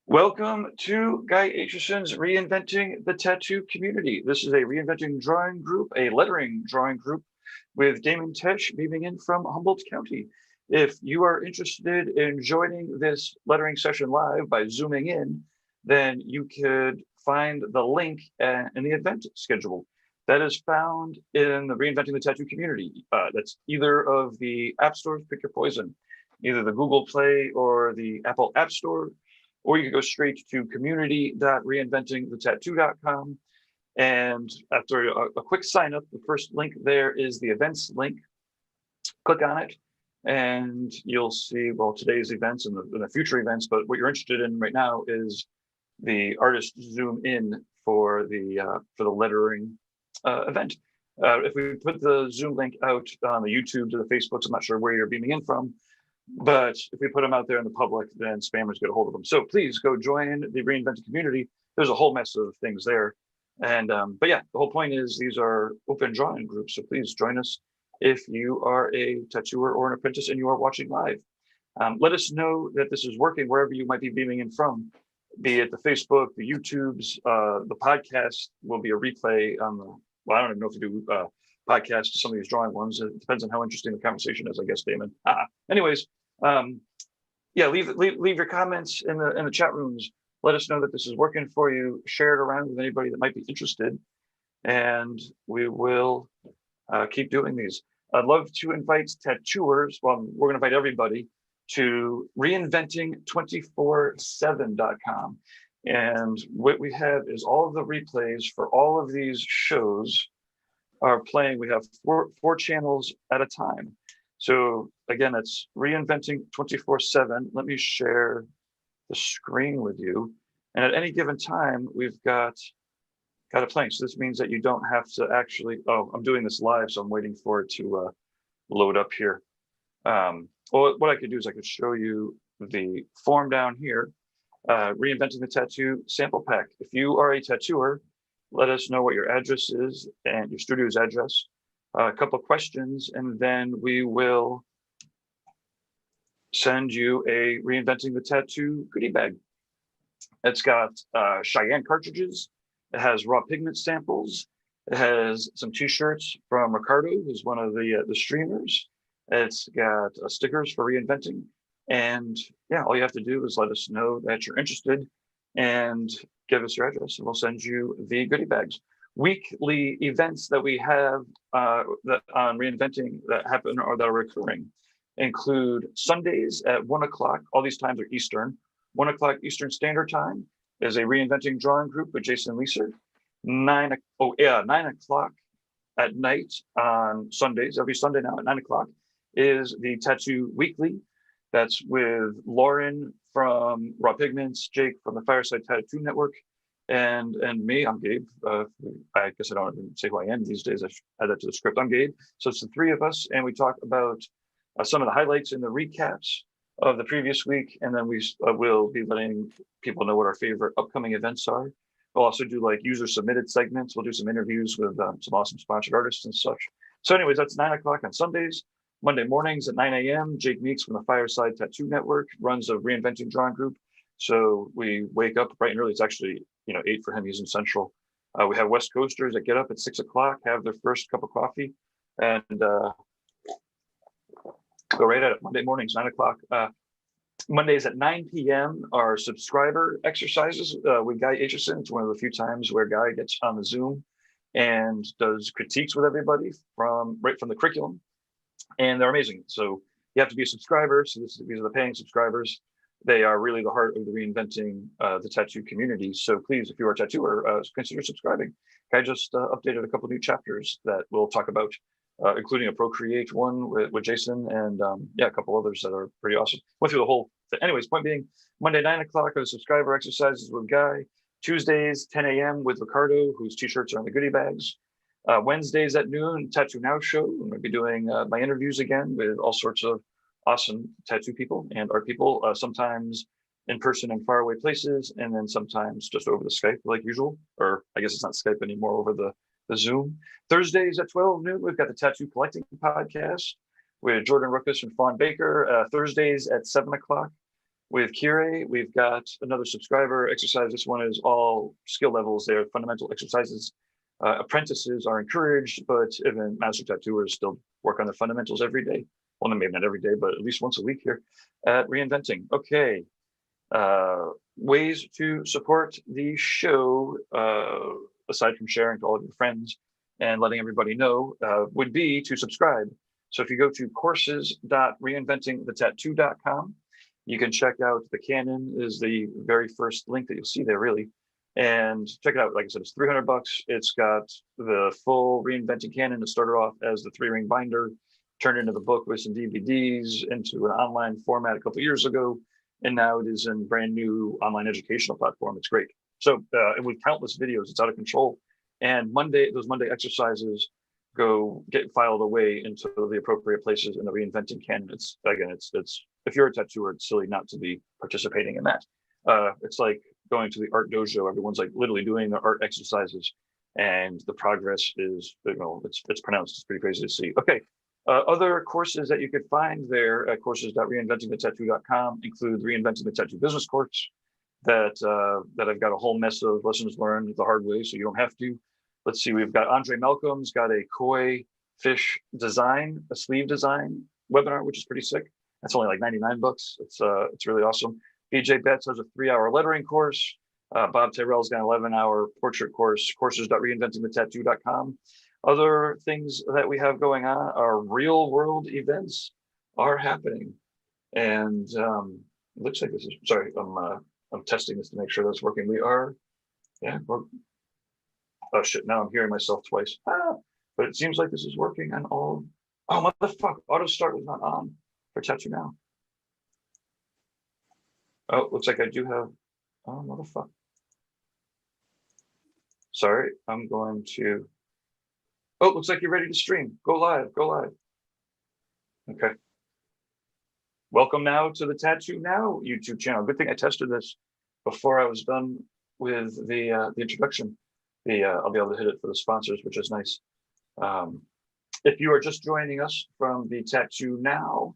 Welcome to Guy Aitchison's Reinventing the Tattoo Community. This is a reinventing drawing group, a lettering drawing group with Damen Tesch beaming in from Humboldt County. If you are interested in joining this lettering session live by zooming in, then you could find the link in the event schedule. That is found in the Reinventing the Tattoo Community. That's either of the app stores, pick your poison, either the Google Play or the Apple App Store, or you can go straight to community.reinventingthetattoo.com. And after a quick sign up, the first link there is the events link. Click on it and you'll see, well, today's events and the future events, but what you're interested in right now is the artist zoom in for the lettering event. If we put the Zoom link out on the YouTube to the Facebooks, I'm not sure where you're beaming in from, but if we put them out there in the public, then spammers get a hold of them. So please go join the Reinventing community. There's a whole mess of things there. And but yeah, the whole point is these are open drawing groups. So please join us if you are a tattooer or an apprentice and you are watching live. Let us know that this is working wherever you might be beaming in from, be it the Facebook, the YouTubes, the podcast will be a replay on the, well, I don't even know if you do podcasts, some of these drawing ones. It depends on how interesting the conversation is, I guess, Damon. Anyways, yeah, leave your comments in the chat rooms. Let us know that this is working for you. Share it around with anybody that might be interested, and we will keep doing these. I'd love to invite tattooers. Well, we're going to invite everybody to reinventing247.com. And what we have is all of the replays for all of these shows are playing. We have four channels at a time. So again, it's Reinventing 24/7. Let me share the screen with you. And at any given time, we've got it playing. So this means that you don't have to actually, oh, I'm doing this live, so I'm waiting for it to load up here. Well, what I could do is I could show you the form down here, Reinventing the Tattoo Sample Pack. If you are a tattooer, let us know what your address is and your studio's address, a couple of questions, and then we will send you a Reinventing the Tattoo goodie bag. It's got Cheyenne cartridges. It has raw pigment samples. It has some t-shirts from Ricardo, who's one of the streamers. It's got stickers for Reinventing. And yeah, all you have to do is let us know that you're interested and give us your address, and we'll send you the goodie bags. Weekly events that we have that on Reinventing that happen or that are recurring include Sundays at 1 o'clock. All these times are Eastern. 1 o'clock Eastern Standard Time is a Reinventing drawing group with Jason Leeser. 9 o'clock at night on Sundays, every Sunday now at 9 o'clock, is the Tattoo Weekly. That's with Lauren from Raw Pigments, Jake from the Fireside Tattoo Network, and me. I'm Gabe. I guess I don't even say who I am these days. I should add that to the script. I'm Gabe. So it's the three of us, and we talk about some of the highlights and the recaps of the previous week, and then we will be letting people know what our favorite upcoming events are. We'll also do like user submitted segments. We'll do some interviews with some awesome sponsored artists and such. So anyways, that's 9 o'clock on Sundays. Monday mornings at 9 a.m. Jake Meeks from the Fireside Tattoo Network runs a Reinventing drawing group. So we wake up bright and early. It's actually 8 for him. He's in Central. We have West Coasters that get up at 6 o'clock, have their first cup of coffee, and go right at it. Monday mornings, 9 o'clock. Mondays at 9 p.m. are subscriber exercises with Guy Aitchison. It's one of the few times where Guy gets on the Zoom and does critiques with everybody right from the curriculum. And they're amazing. So you have to be a subscriber. So these are the paying subscribers. They are really the heart of the Reinventing the Tattoo community. So please, if you are a tattooer, consider subscribing. I just updated a couple new chapters that we'll talk about, including a Procreate one with Jason, and a couple others that are pretty awesome. Went through the whole thing. Anyways, point being, Monday 9 o'clock are the subscriber exercises with Guy. Tuesdays 10 a.m. with Ricardo, whose t-shirts are in the goodie bags. Wednesdays at noon, Tattoo Now show. I'm going to be doing my interviews again with all sorts of awesome tattoo people and art people, sometimes in person in faraway places, and then sometimes just over the Skype like usual, or I guess it's not Skype anymore, over the the Zoom. Thursdays at 12 noon, we've got the Tattoo Collecting Podcast with Jordan Ruckus and Fawn Baker. Thursdays at 7 o'clock with Kire. We've got another subscriber exercise. This one is all skill levels there, fundamental exercises. Apprentices are encouraged, but even master tattooers still work on their fundamentals every day. Well, maybe not every day, but at least once a week here at Reinventing. Okay. Ways to support the show, aside from sharing to all of your friends and letting everybody know, would be to subscribe. So if you go to courses.reinventingthetattoo.com, you can check out the Canon is the very first link that you'll see there, really. And check it out. Like I said, it's $300. It's got the full Reinventing Canon. It started off as the 3-ring binder, turned into the book with some DVDs, into an online format a couple of years ago, and now it is in brand new online educational platform. It's great. So with countless videos, it's out of control. And those Monday exercises get filed away into the appropriate places in the Reinventing Canon. It's if you're a tattooer, it's silly not to be participating in that. It's like going to the art dojo. Everyone's like literally doing the art exercises, and the progress is, it's pronounced. It's pretty crazy to see. Okay. Other courses that you could find there at courses.reinventingthetattoo.com include the Reinventing the Tattoo Business course that I've got a whole mess of lessons learned the hard way, so you don't have to. Let's see, we've got Andre Malcolm's got a koi fish design, a sleeve design webinar, which is pretty sick. That's only like $99. It's really awesome. BJ Betts has a 3-hour lettering course. Bob Tyrrell's got an 11-hour portrait course, courses.reinventingthetattoo.com. Other things that we have going on are real world events are happening. And it looks like this is, sorry, I'm testing this to make sure that's working. Oh shit, now I'm hearing myself twice. But it seems like this is working on all. Oh, motherfucker, auto start was not on for Tattoo Now. Oh, looks like I do have, oh, motherfucker. Sorry, I'm going to, oh, looks like you're ready to stream. Go live. Okay. Welcome now to the Tattoo Now YouTube channel. Good thing I tested this before I was done with the introduction. I'll be able to hit it for the sponsors, which is nice. If you are just joining us from the Tattoo Now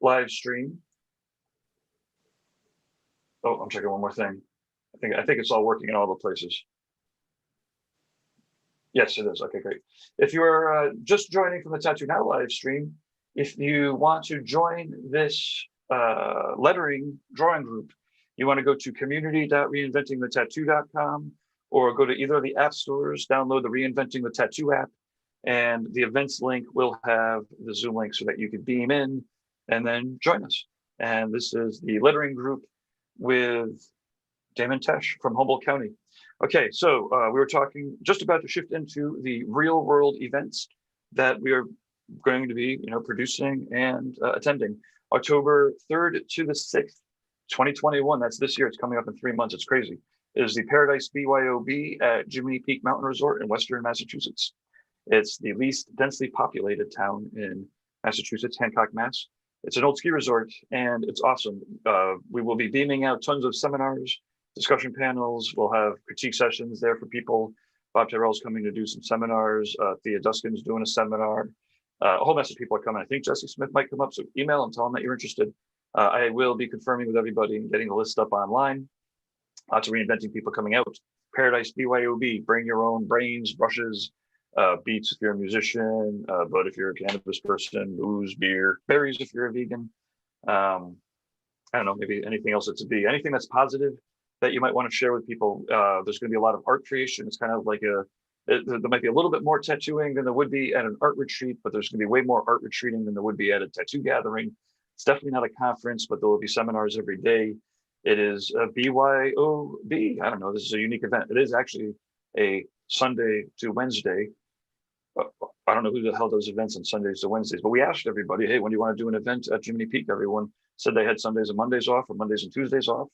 live stream. Oh, I'm checking one more thing. I think it's all working in all the places. Yes, it is. Okay, great. If you're just joining from the Tattoo Now live stream, if you want to join this lettering drawing group, you want to go to community.reinventingthetattoo.com or go to either of the app stores, download the Reinventing the Tattoo app, and the events link will have the Zoom link so that you can beam in and then join us. And this is the lettering group with Damen Tesch from Humboldt County. Okay, so we were just about to shift into the real world events that we are going to be, producing and attending. October 3rd to the 6th, 2021. That's this year. It's coming up in 3 months. It's crazy. Is the Paradise BYOB at Jiminy Peak Mountain Resort in Western Massachusetts. It's the least densely populated town in Massachusetts, Hancock, Mass. It's an old ski resort, and it's awesome. We will be beaming out tons of seminars, discussion panels. We'll have critique sessions there for people. Bob Tyrrell's coming to do some seminars. Thea Duskin's doing a seminar. A whole mess of people are coming. I think Jesse Smith might come up, so email and tell them that you're interested. I will be confirming with everybody and getting the list up online. Lots of Reinventing people coming out. Paradise BYOB, bring your own brains, brushes, beats if you're a musician, but if you're a cannabis person, booze, beer, berries if you're a vegan. I don't know, maybe anything else that's anything that's positive that you might want to share with people. There's going to be a lot of art creation. It's kind of like there might be a little bit more tattooing than there would be at an art retreat, but there's going to be way more art retreating than there would be at a tattoo gathering. It's definitely not a conference, but there will be seminars every day. It is a BYOB. I don't know. This is a unique event. It is actually a Sunday to Wednesday. I don't know who the hell does events on Sundays to Wednesdays, but we asked everybody, hey, when do you want to do an event at Jiminy Peak? Everyone said they had Sundays and Mondays off or Mondays and Tuesdays off,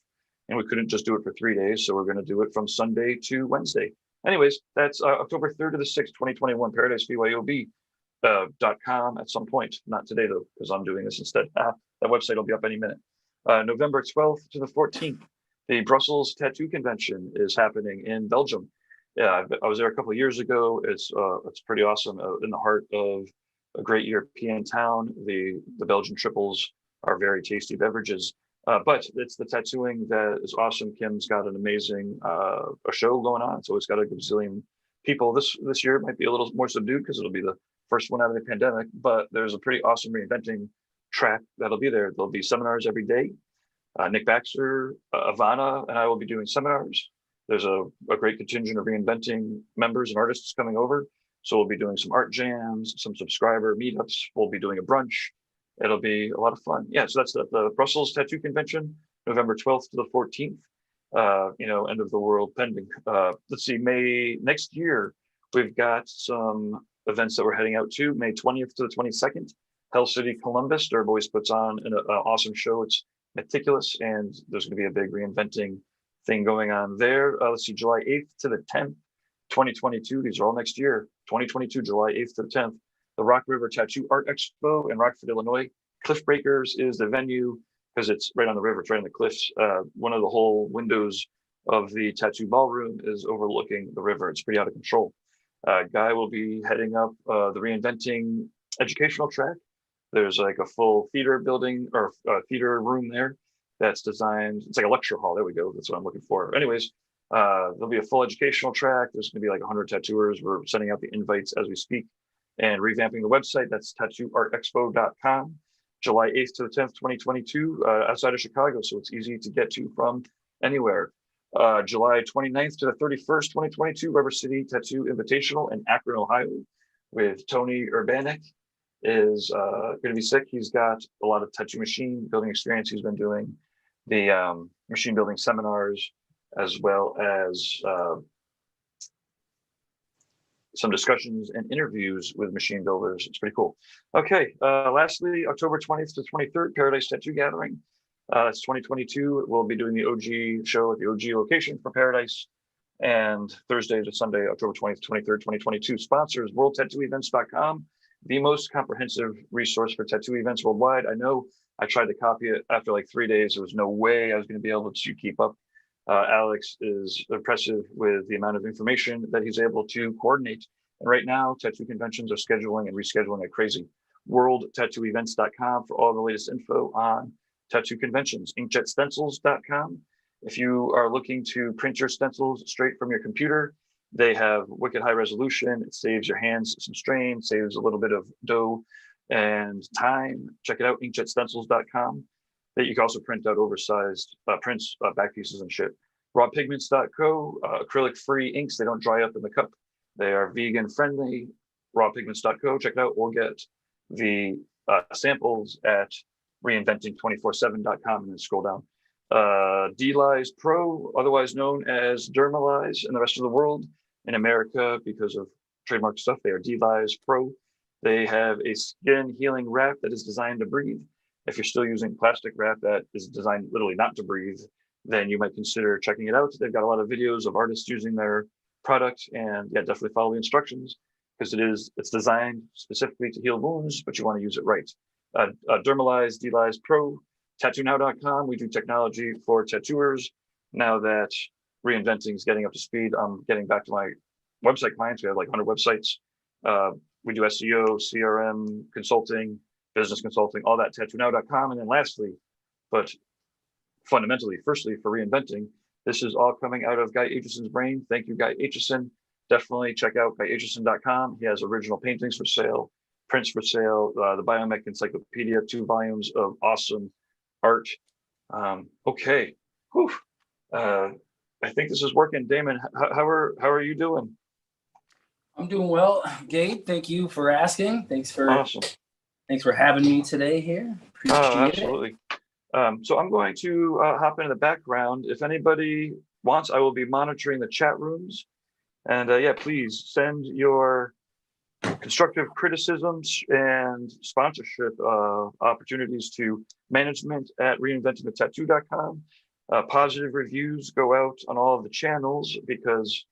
and we couldn't just do it for 3 days. So we're going to do it from Sunday to Wednesday. Anyways, that's October 3rd to the 6th, 2021, paradisebyob.com at some point. Not today, though, because I'm doing this instead. That website will be up any minute. November 12th to the 14th, the Brussels Tattoo Convention is happening in Belgium. Yeah, I was there a couple of years ago. It's pretty awesome, in the heart of a great European town. The Belgian triples are very tasty beverages. But it's the tattooing that is awesome. Kim's got an amazing a show going on, so it's got a gazillion people. This year might be a little more subdued because it'll be the first one out of the pandemic. But there's a pretty awesome reinventing track that'll be there. There'll be seminars every day. Nick Baxter, Ivana, and I will be doing seminars. There's a great contingent of reinventing members and artists coming over. So we'll be doing some art jams, some subscriber meetups. We'll be doing a brunch. It'll be a lot of fun. Yeah, so that's the Brussels Tattoo Convention, November 12th to the 14th. End of the world pending. Let's see, May next year, we've got some events that we're heading out to. May 20th to the 22nd, Hell City, Columbus. Derb always puts on an awesome show. It's meticulous, and there's going to be a big reinventing thing going on there. Let's see, July 8th to the 10th, 2022. These are all next year. 2022, July 8th to the 10th. The Rock River Tattoo Art Expo in Rockford, Illinois. Cliff Breakers is the venue because it's right on the river. It's right on the cliffs. One of the whole windows of the tattoo ballroom is overlooking the river. It's pretty out of control. Guy will be heading up the Reinventing educational track. There's like a full theater building or theater room there that's designed. It's like a lecture hall. There we go. That's what I'm looking for. Anyways, there'll be a full educational track. There's going to be like 100 tattooers. We're sending out the invites as we speak and revamping the website. That's tattooartexpo.com. July 8th to the 10th, 2022, outside of Chicago. So it's easy to get to from anywhere. July 29th to the 31st, 2022, River City Tattoo Invitational in Akron, Ohio, with Tony Urbanek. Is going to be sick. He's got a lot of tattoo machine building experience. He's been doing the machine building seminars as well as some discussions and interviews with machine builders. It's pretty cool. Okay, lastly, October 20th to 23rd, Paradise Tattoo Gathering. It's 2022. We'll be doing the OG show at the OG location for Paradise. And Thursday to Sunday, October 20th, 23rd, 2022. Sponsors, worldtattooevents.com. The most comprehensive resource for tattoo events worldwide. I know I tried to copy it after like 3 days. There was no way I was going to be able to keep up. Alex is impressive with the amount of information that he's able to coordinate. And right now, tattoo conventions are scheduling and rescheduling like crazy. Worldtattooevents.com for all the latest info on tattoo conventions. Inkjetstencils.com. If you are looking to print your stencils straight from your computer, they have wicked high resolution. It saves your hands some strain, saves a little bit of dough and time. Check it out, inkjetstencils.com. That you can also print out oversized prints, back pieces and shit. Rawpigments.co, acrylic-free inks. They don't dry up in the cup. They are vegan friendly. Rawpigments.co, check it out, or get the samples at reinventing247.com and then scroll down. DLize Pro, otherwise known as Dermalize in the rest of the world. In America, because of trademark stuff, they are DLize Pro. They have a skin healing wrap that is designed to breathe. If you're still using plastic wrap that is designed literally not to breathe, then you might consider checking it out. They've got a lot of videos of artists using their product, and yeah, definitely follow the instructions because it's designed specifically to heal wounds, but you want to use it right. Dermalize, DLize Pro, tattoonow.com. We do technology for tattooers. Now that Reinventing is getting up to speed, I'm getting back to my website clients. We have like 100 websites. We do SEO, CRM, consulting, business consulting, all that, tattoonow.com. And then lastly, but fundamentally, firstly, for Reinventing, this is all coming out of Guy Aitchison's brain. Thank you, Guy Aitchison. Definitely check out GuyAitchison.com. He has original paintings for sale, prints for sale, the Biomech Encyclopedia, 2 volumes of awesome art. Okay. Whew. I think this is working. Damon, how are you doing? I'm doing well, Gabe. Thank you for asking. Thanks for having me today here. Appreciate absolutely. So I'm going to hop into the background. If anybody wants, I will be monitoring the chat rooms. And yeah, please send your constructive criticisms and sponsorship opportunities to management at reinventingthetattoo.com. Positive reviews go out on all of the channels because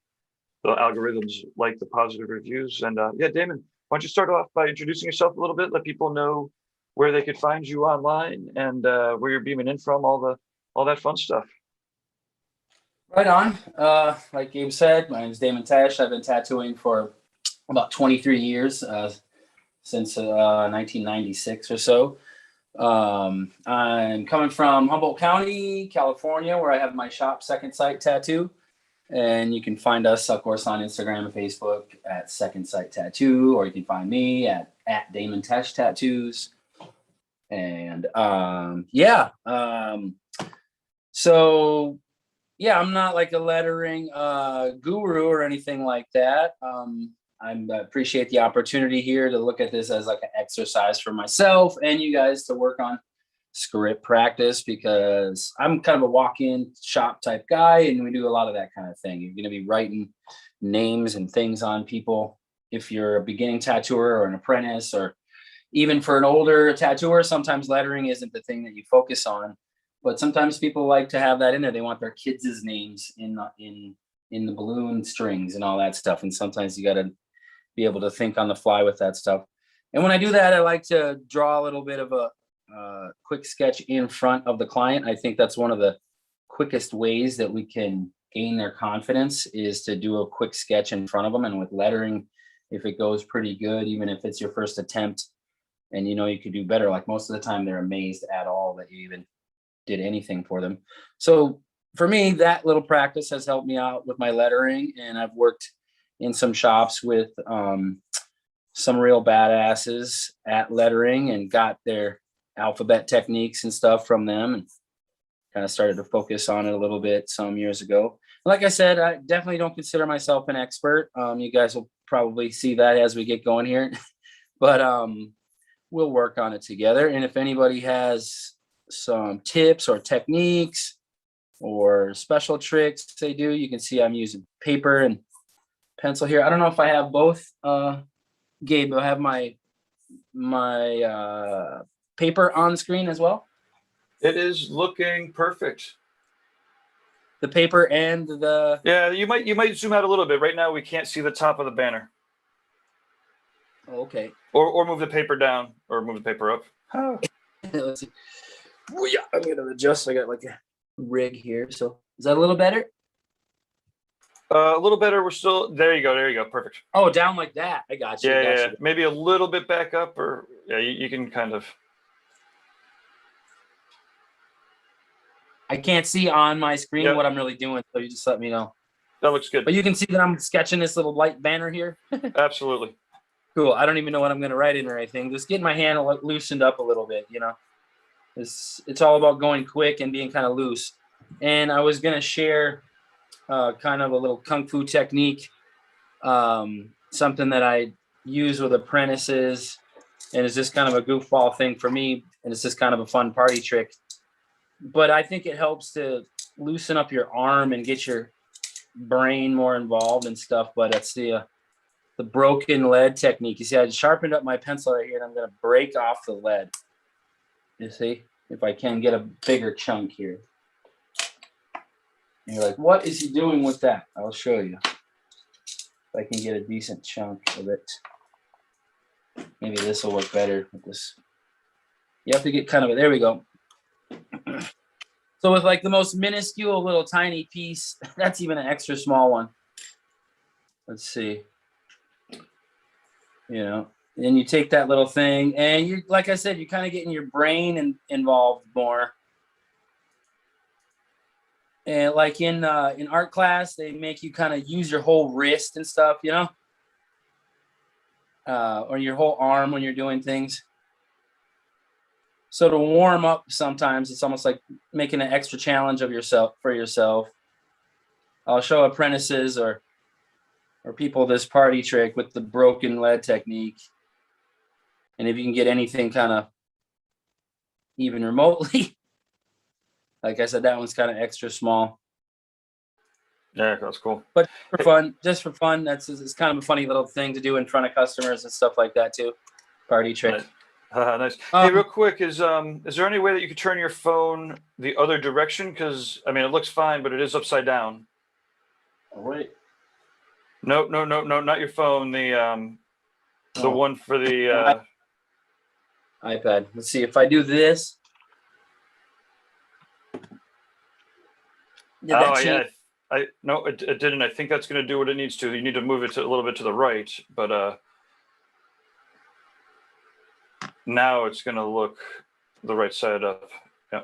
the algorithms like the positive reviews. And yeah, Damon, why don't you start off by introducing yourself a little bit, let people know where they could find you online and where you're beaming in from, all that fun stuff. Right on. Like Gabe said, my name is Damen Tesch. I've been tattooing for about 23 years, since 1996 or so. I'm coming from Humboldt County, California, where I have my shop, Second Sight Tattoo. And you can find us, of course, on Instagram and Facebook at Second Sight Tattoo, or you can find me at Damen Tesch Tattoos. And so yeah, I'm not like a lettering guru or anything like that. I appreciate the opportunity here to look at this as like an exercise for myself and you guys to work on script practice, because I'm kind of a walk-in shop type guy and we do a lot of that kind of thing. You're going to be writing names and things on people if you're a beginning tattooer or an apprentice, or even for an older tattooer, sometimes lettering isn't the thing that you focus on. But sometimes people like to have that in there. They want their kids' names in the balloon strings and all that stuff. And sometimes you got to be able to think on the fly with that stuff. And when I do that, I like to draw a little bit of a quick sketch in front of the client. I think that's one of the quickest ways that we can gain their confidence, is to do a quick sketch in front of them. And with lettering, if it goes pretty good, even if it's your first attempt and you know you could do better, like most of the time they're amazed at all that you even did anything for them. So for me, that little practice has helped me out with my lettering, and I've worked in some shops with some real badasses at lettering and got their alphabet techniques and stuff from them, and kind of started to focus on it a little bit some years ago. Like I said, I definitely don't consider myself an expert. You guys will probably see that as we get going here, but we'll work on it together. And if anybody has some tips or techniques or special tricks they do, you can see I'm using paper and pencil here. I don't know if I have both, Gabe. I have my paper on screen as well. It is looking perfect. The paper and the... Yeah, you might zoom out a little bit. Right now we can't see the top of the banner. Okay. Or move the paper down, or move the paper up. Let's see. Oh, yeah, I'm gonna adjust. I got like a rig here. So is that a little better? A little better. We're still there. You go. There you go. Perfect. Oh, down like that. I got you. Yeah. Maybe a little bit back up, or yeah, you can kind of. I can't see on my screen what I'm really doing, so you just let me know. That looks good. But you can see that I'm sketching this little light banner here. Absolutely. Cool. I don't even know what I'm going to write in or anything. Just getting my hand loosened up a little bit, you know. It's all about going quick and being kind of loose. And I was going to share kind of a little kung fu technique, something that I use with apprentices, and it's just kind of a goofball thing for me, and it's just kind of a fun party trick. But I think it helps to loosen up your arm and get your brain more involved and stuff. But it's the broken lead technique. You see, I sharpened up my pencil right here, and I'm going to break off the lead. You see, if I can get a bigger chunk here. And you're like, what is he doing with that? I'll show you. If I can get a decent chunk of it. Maybe this will work better with this. You have to get kind of there we go. So with like the most minuscule little tiny piece, that's even an extra small one. Let's see. You know, and you take that little thing, and you, like I said, you're kind of getting your brain involved more. And like in art class, they make you kind of use your whole wrist and stuff, you know, or your whole arm when you're doing things. So to warm up, sometimes it's almost like making an extra challenge of yourself for yourself. I'll show apprentices or people this party trick with the broken lead technique. And if you can get anything kind of even remotely, like I said, that one's kind of extra small. Yeah, that's cool. But for fun, just for fun, it's kind of a funny little thing to do in front of customers and stuff like that too. Party trick. Nice. Hey, real quick, is there any way that you could turn your phone the other direction? Because I mean, it looks fine, but it is upside down. Oh, wait. No, not your phone. The one for the iPad. Let's see if I do this. Yeah. No, it didn't. I think that's going to do what it needs to. You need to move it a little bit to the right, but now it's going to look the right side up. Yeah.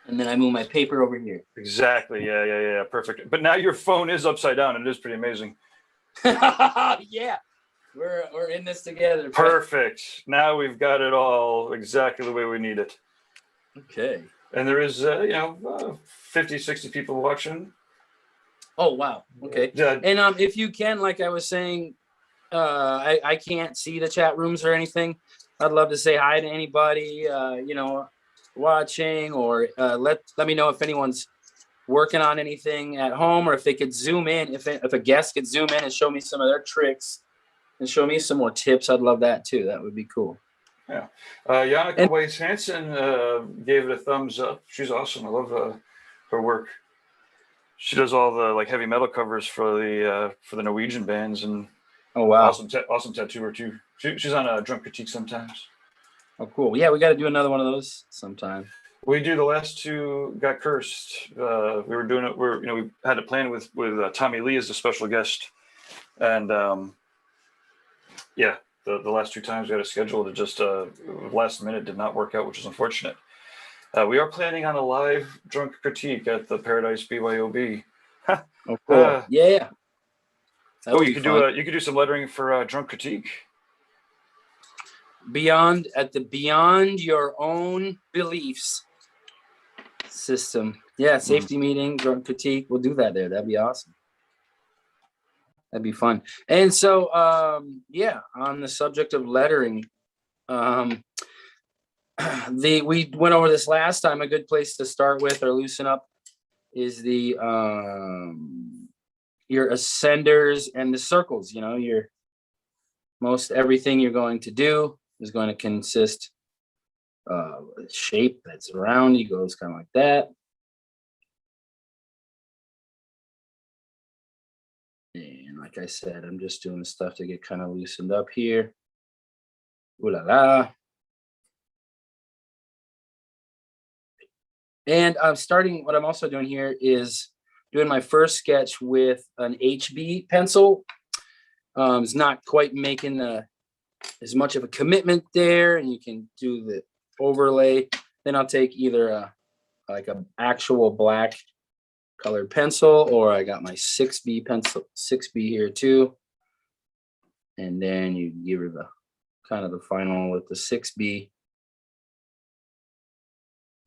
And then I move my paper over here. Exactly. Yeah. Perfect. But now your phone is upside down. It is pretty amazing. Yeah. We're in this together. Perfect. Now we've got it all exactly the way we need it. Okay. And there is, 50, 60 people watching. Oh, wow. Okay. Yeah. And if you can, like I was saying, I can't see the chat rooms or anything. I'd love to say hi to anybody, watching, or let me know if anyone's working on anything at home, or if they could zoom in, if a guest could zoom in and show me some of their tricks and show me some more tips. I'd love that too. That would be cool. Yeah. Janneke Weiss Hansen gave it a thumbs up. She's awesome. I love her work. She does all the like heavy metal covers for the Norwegian bands, and oh wow, awesome tattooer too. She's on a Drunk Critique sometimes. Oh cool. Yeah, we got to do another one of those sometime. We do. The last two got cursed. We were doing it. We had a plan with Tommy Lee as a special guest, and yeah, the last two times we had a schedule, it just last minute did not work out, which is unfortunate. We are planning on a live Drunk Critique at the Paradise BYOB. Oh cool. Yeah. You could do some lettering for Drunk Critique. Beyond your own beliefs system. Yeah, safety meeting, Drunk Critique. We'll do that there. That'd be awesome. That'd be fun. And so yeah, on the subject of lettering, we went over this last time. A good place to start with or loosen up is the your ascenders and the circles. Your most everything you're going to do is going to consist of a shape that's around you, goes kind of like that. And like I said, I'm just doing stuff to get kind of loosened up here. Ooh la la. And what I'm also doing here is doing my first sketch with an HB pencil. It's not quite making as much of a commitment there, and you can do the overlay. Then I'll take either like an actual black colored pencil, or I got my 6B pencil, 6B here too. And then you give her the kind of the final with the 6B.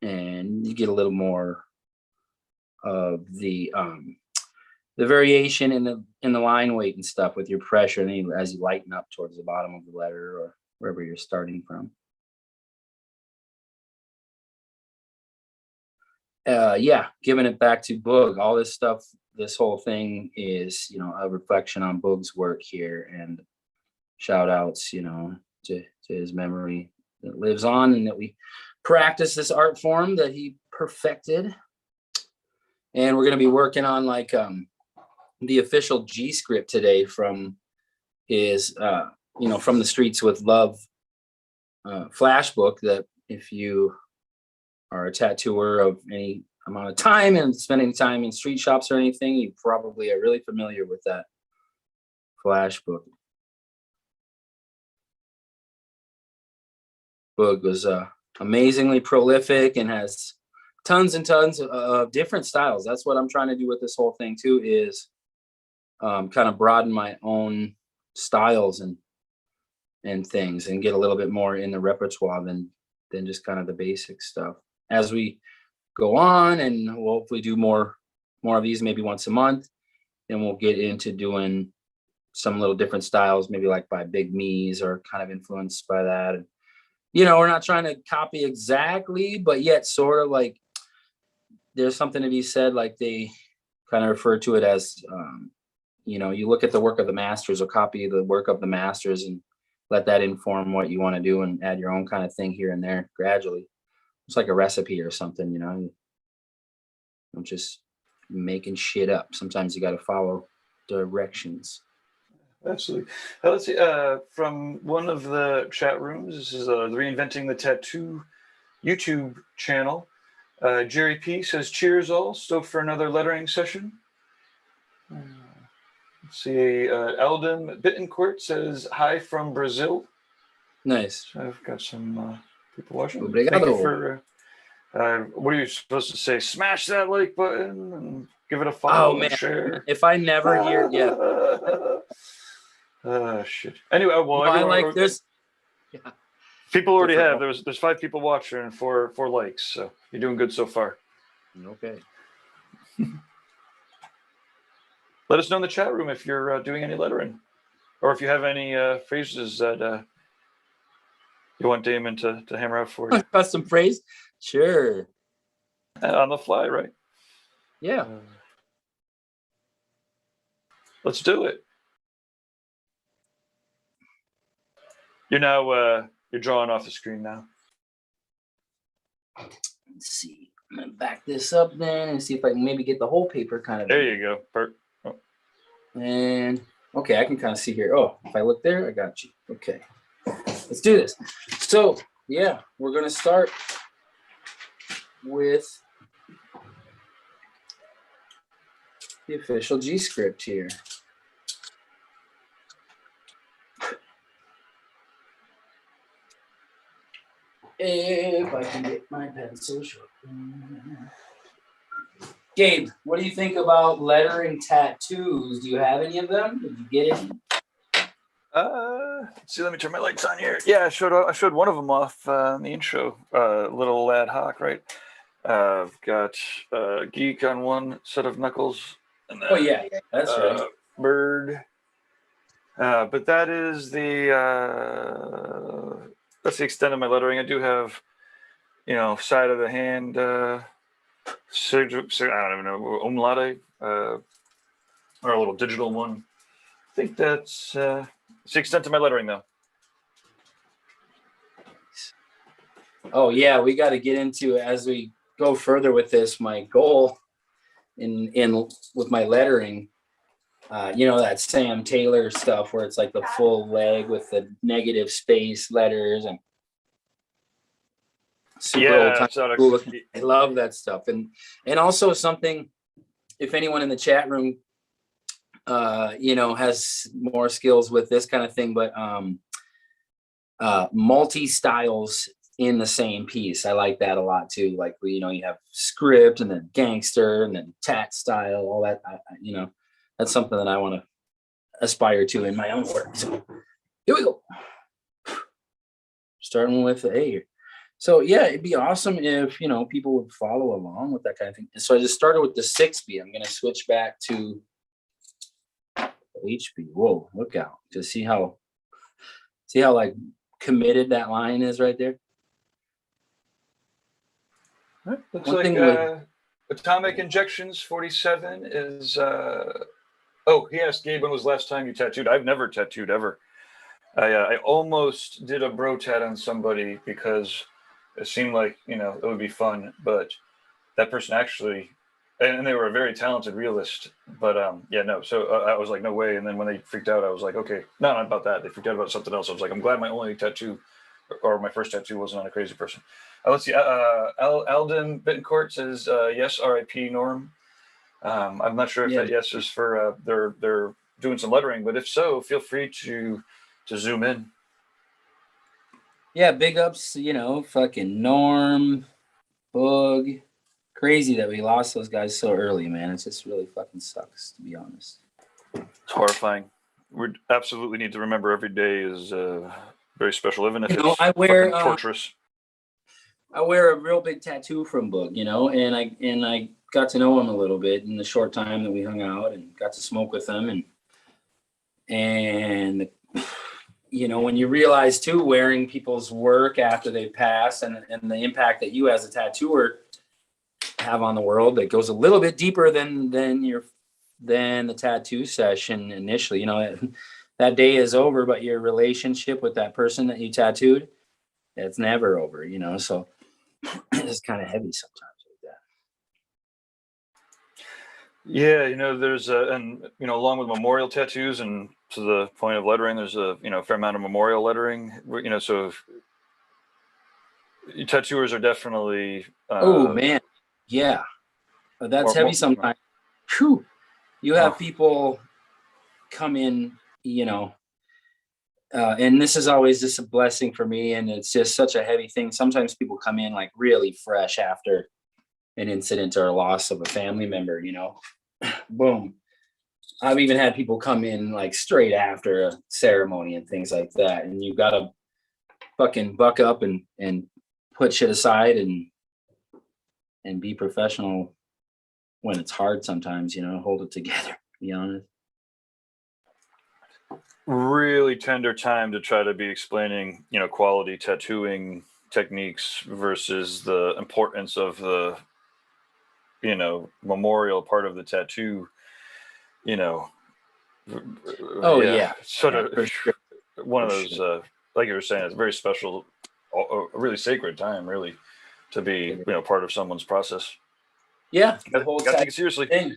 And you get a little more of the variation in the line weight and stuff with your pressure, and as you lighten up towards the bottom of the letter or wherever you're starting from. Yeah, giving it back to Boog. All this stuff, this whole thing is, a reflection on Boog's work here, and shout outs, to his memory that lives on, and that we practice this art form that he perfected. And we're going to be working on like the official G script today from his From the Streets with Love flash book, that if you are a tattooer of any amount of time and spending time in street shops or anything, you probably are really familiar with that flash book. Book was amazingly prolific and has tons and tons of different styles. That's what I'm trying to do with this whole thing too, is kind of broaden my own styles and things, and get a little bit more in the repertoire than just kind of the basic stuff. As we go on, and we'll hopefully do more of these, maybe once a month, then we'll get into doing some little different styles, maybe like by Big Me's, or kind of influenced by that. And we're not trying to copy exactly, but yet sort of like there's something to be said, like they kind of refer to it as, you look at the work of the masters, or copy the work of the masters, and let that inform what you want to do, and add your own kind of thing here and there gradually. It's like a recipe or something, you don't just making shit up. Sometimes you got to follow directions. Absolutely. Let's see. From one of the chat rooms, this is the Reinventing the Tattoo YouTube channel. Jerry P says, "Cheers all. Stoked for another lettering session." Let's see, Eldon Bittencourt says hi from Brazil. Nice. So I've got some people watching. Obrigado. Thank you for. What are you supposed to say? Smash that like button and give it a follow and share. If I never hear, yeah. Shit. Anyway, well, I like this. Yeah. People already have. There's 5 people watching and four likes, so you're doing good so far. Okay. Let us know in the chat room if you're doing any lettering, or if you have any phrases that you want Damon to hammer out for you. Custom phrase? Sure. On the fly, right? Yeah. Let's do it. You're now you're drawing off the screen now. Let's see. I'm gonna back this up then and see if I can maybe get the whole paper kind of. There you go. Oh. And okay, I can kind of see here. Oh, if I look there, I got you. Okay, let's do this. So yeah, we're gonna start with the official G script here. If I can get my pencil short. Gabe, what do you think about lettering tattoos? Do you have any of them? Did you get any? Let's see, let me turn my lights on here. Yeah, I showed one of them off in the intro, little ad hoc, right? I've got geek on one set of knuckles. And then, yeah, that's right. Bird. But that is that's the extent of my lettering. I do have, side of the hand, I don't even know, umlaut, or a little digital one. I think that's the extent of my lettering, though. Oh yeah, we got to get into, as we go further with this, my goal in with my lettering. That Sam Taylor stuff where it's like the full leg with the negative space letters and super old time cool looking. I love that stuff. And also something, if anyone in the chat room has more skills with this kind of thing, but multi-styles in the same piece. I like that a lot too. Like, you have script and then gangster and then tat style, all that, that's something that I want to aspire to in my own work. So here we go. Starting with the A here. So yeah, it'd be awesome if, people would follow along with that kind of thing. And so I just started with the 6B. I'm going to switch back to HB. Whoa, look out to see how like committed that line is right there. Looks like Atomic Injections 47 is he asked Gabe when was the last time you tattooed. I've never tattooed ever. I almost did a bro tat on somebody because it seemed like it would be fun, but that person actually, and they were a very talented realist, but no. So I was like, no way. And then when they freaked out, I was like, okay, no, not about that. They freaked out about something else. I was like, I'm glad my only tattoo, or my first tattoo, wasn't on a crazy person. Let's see. Alden Bittencourt says yes, R.I.P. Norm. I'm not sure if that yes is for they're doing some lettering, but if so, feel free to zoom in. Yeah, big ups, fucking Norm, Boog. Crazy that we lost those guys so early, man. It just really fucking sucks, to be honest. It's horrifying. We absolutely need to remember every day is very special, even if it's fucking torturous. I wear a real big tattoo from Boog, and I got to know him a little bit in the short time that we hung out and got to smoke with him, and when you realize too, wearing people's work after they pass and the impact that you as a tattooer have on the world, that goes a little bit deeper than the tattoo session initially. That day is over, but your relationship with that person that you tattooed, it's never over. So it's kind of heavy sometimes like that. Yeah, there's along with memorial tattoos and to the point of lettering, there's a fair amount of memorial lettering. So tattooers are definitely. Oh man, yeah, that's heavy sometimes. Whew. You Oh, have people come in, and this is always just a blessing for me, and it's just such a heavy thing. Sometimes people come in like really fresh after an incident or a loss of a family member, boom. I've even had people come in like straight after a ceremony and things like that, and you gotta fucking buck up and put shit aside and be professional when it's hard sometimes, hold it together, to be honest. really tender time to try to be explaining, quality tattooing techniques versus the importance of the, memorial part of the tattoo, you know, Oh yeah, yeah, sort yeah, of for sure, one for of those, sure. like you were saying, it's a very special, a really sacred time, really, to be, It is. part of someone's process. Yeah, the Got whole to tattoo take it seriously. thing.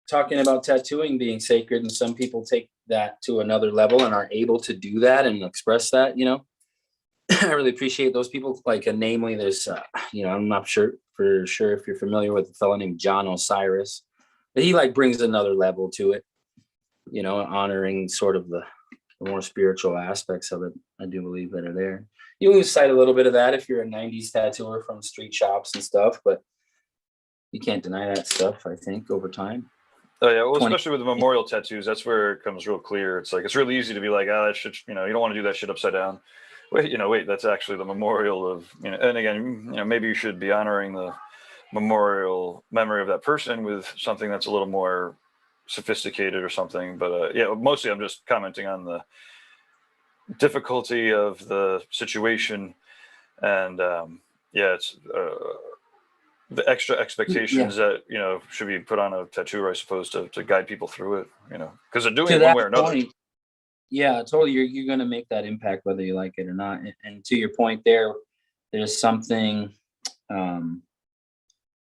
Talking about tattooing being sacred, and some people take that to another level and are able to do that and express that. I really appreciate those people. Like, namely, there's, I'm not sure for sure if you're familiar with a fellow named John Osiris, but he like brings another level to it. Honoring sort of the more spiritual aspects of it. I do believe that are there. You lose sight a little bit of that if you're a '90s tattooer from street shops and stuff, but you can't deny that stuff. I think over time, Oh yeah, well, 20. especially with the memorial tattoos, that's where it comes real clear. It's like it's really easy to be like, that shit, you don't want to do that shit upside down. Wait, that's actually the memorial of, and again, maybe you should be honoring the memorial memory of that person with something that's a little more sophisticated or something. But yeah, mostly I'm just commenting on the difficulty of the situation, and yeah, it's the extra Yeah. expectations that should be put on a tattooer, I suppose, to guide people through it. Because they're doing To it one that way or another. point, yeah, totally. You're going to make that impact whether you like it or not. And to your point, there's something um,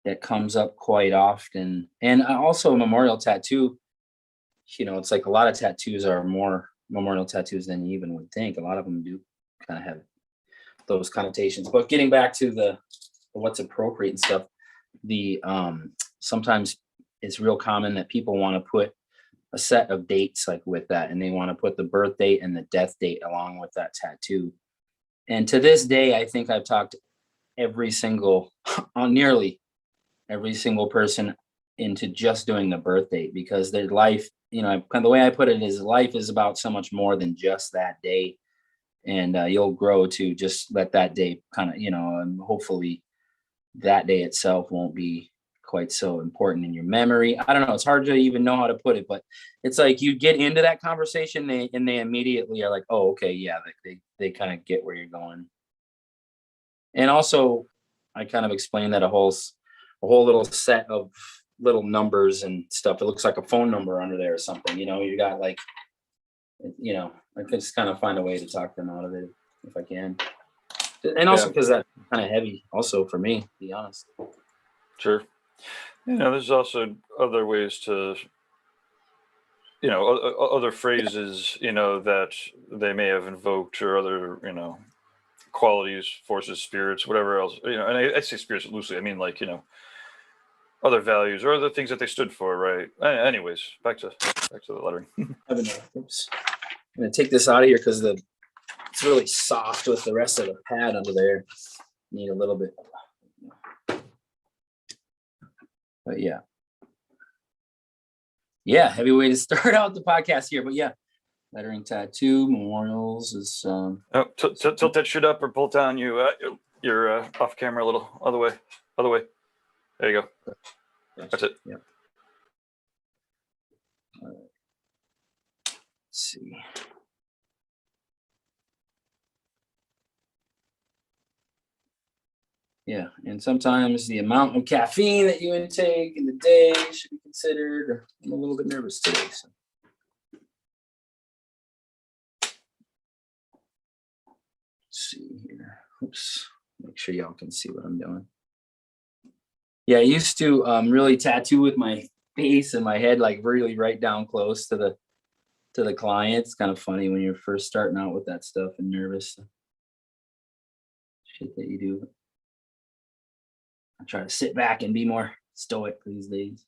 that comes up quite often, and also a memorial tattoo. It's like a lot of tattoos are more memorial tattoos than you even would think. A lot of them do kind of have those connotations. But getting back to the what's appropriate and stuff, the sometimes it's real common that people want to put a set of dates like with that, and they want to put the birth date and the death date along with that tattoo. And to this day, I think I've talked every single on nearly every single person into just doing the birth date, because their life, kind of the way I put it is life is about so much more than just that day. And you'll grow to just let that day kind of, and hopefully that day itself won't be quite so important in your memory. I don't know. It's hard to even know how to put it, but it's like you get into that conversation, and they immediately are like, oh, okay, yeah, like they kind of get where you're going. And also, I kind of explained that a whole little set of little numbers and stuff. It looks like a phone number under there or something. You got like, I could just kind of find a way to talk them out of it if I can. And Yeah, also because that's kind of heavy also for me, to be honest. sure. There's also other ways to, other phrases, that they may have invoked, or other, qualities, forces, spirits, whatever else, and I say spirits loosely. I mean, like, other values or other things that they stood for, right? Anyways, back to the lettering. Oops. I'm gonna take this out of here because it's really soft with the rest of the pad under there. Need a little bit, but yeah, heavy way to start out the podcast here. But yeah, lettering tattoo memorials is Oh, tilt that shit up or pull it down. You're off camera a little. Other way. There you go. That's it. Yeah. Let's see. Yeah, and sometimes the amount of caffeine that you intake in the day should be considered. I'm a little bit nervous today, so. Let's see here. Oops. Make sure y'all can see what I'm doing. Yeah, I used to really tattoo with my face and my head, like really right down close to the client. It's kind of funny when you're first starting out with that stuff and nervous. Shit that you do. I try to sit back and be more stoic these days.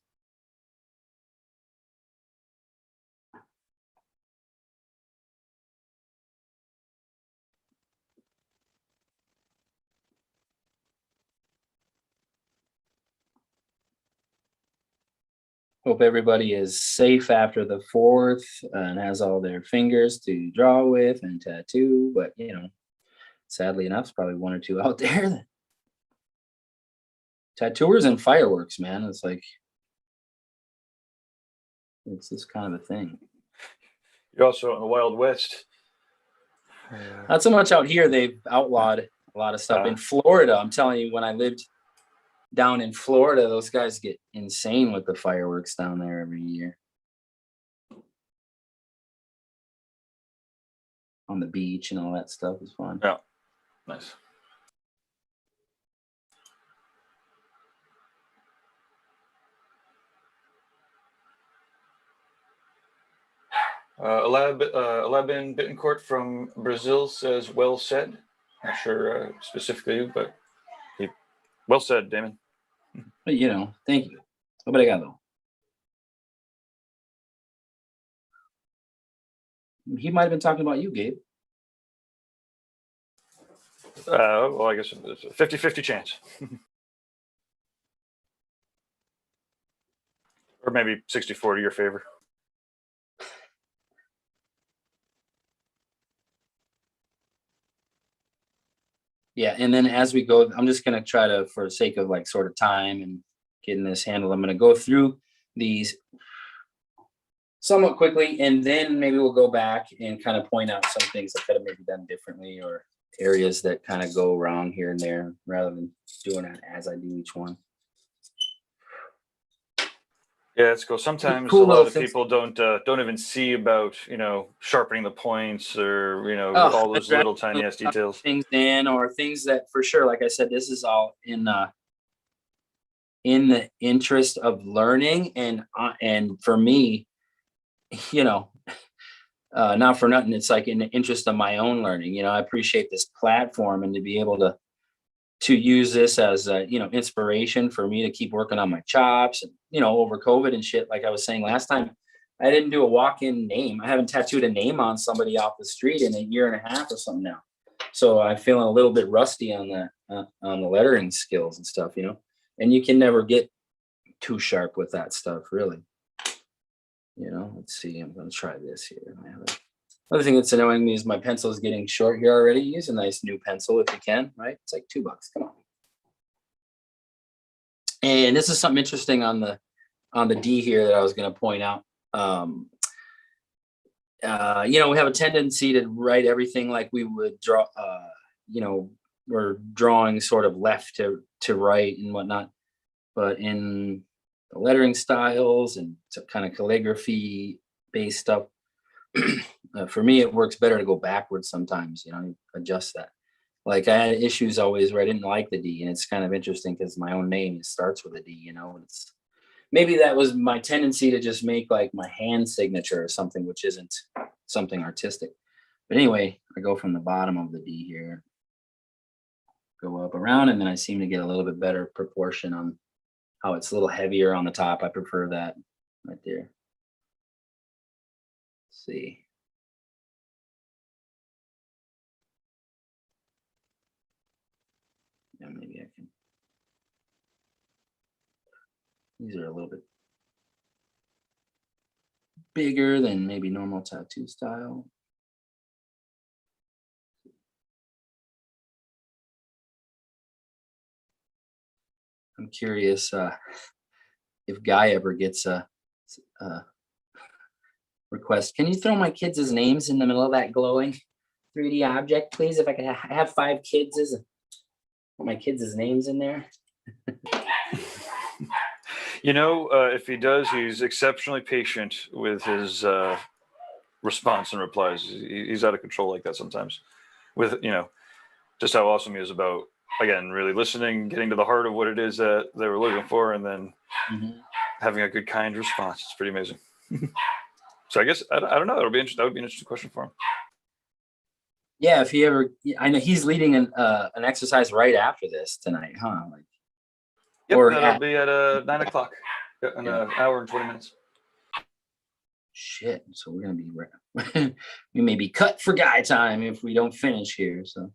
Hope everybody is safe after the 4th and has all their fingers to draw with and tattoo. But, sadly enough, it's probably one or two out there. Tattooers and fireworks, man. It's like, it's this kind of a thing. You're also in the Wild West. Not so much out here. They've outlawed a lot of stuff. In Florida, I'm telling you, when I lived down in Florida, those guys get insane with the fireworks down there every year. On the beach and all that stuff is fun. Yeah, nice. Alabin Bittencourt from Brazil says, well said. Not sure specifically you, but well said, Damon. But, thank you. Obrigado. He might have been talking about you, Gabe. Well, I guess it's a 50-50 chance. Or maybe 60-40 your favor. Yeah, and then as we go, I'm just gonna try to, for the sake of like sort of time and getting this handled, I'm gonna go through these somewhat quickly, and then maybe we'll go back and kind of point out some things that could have maybe done differently, or areas that kind of go wrong here and there, rather than doing it as I do each one. Yeah, it's cool. Sometimes Cool a lot little of things. people don't even see about sharpening the points, or Oh, all those I'd rather little tiny ass details. things in, or things that for sure, like I said, this is all in the interest of learning, and for me, not for nothing, it's like in the interest of my own learning. I appreciate this platform, and to be able to use this as inspiration for me to keep working on my chops, and over COVID and shit, like I was saying last time, I didn't do a walk-in name. I haven't tattooed a name on somebody off the street in a year and a half or something now. So I'm feeling a little bit rusty on the lettering skills and stuff, and you can never get too sharp with that stuff, really. Let's see, I'm going to try this here. Another thing that's annoying me is my pencil is getting short here already. Use a nice new pencil if you can, right? It's like $2. Come on. And this is something interesting on the D here that I was going to point out. We have a tendency to write everything like we would draw, we're drawing sort of left to right and whatnot. But in the lettering styles and some kind of calligraphy based stuff, for me, it works better to go backwards sometimes, adjust that. Like I had issues always where I didn't like the D, and it's kind of interesting because my own name starts with a D, and it's maybe that was my tendency to just make like my hand signature or something, which isn't something artistic. But anyway, I go from the bottom of the D here, go up around, and then I seem to get a little bit better proportion on how it's a little heavier on the top. I prefer that right there. Let's see. Yeah, maybe I can. These are a little bit bigger than maybe normal tattoo style. I'm curious if Guy ever gets a request. Can you throw my kids' names in the middle of that glowing 3D object, please? If I could have 5 kids, put my kids' names in there. If he does, he's exceptionally patient with his response and replies. He's out of control like that sometimes. With just how awesome he is about, again, really listening, getting to the heart of what it is that they were looking for, and then having a good, kind response. It's pretty amazing. So I guess I don't know. That would be an interesting question for him. Yeah, if he ever, I know he's leading an exercise right after this tonight, huh? Like, yep, or that'll be at 9 o'clock in an hour and 20 minutes. Shit, so we're gonna be we may be cut for Guy time if we don't finish here. So,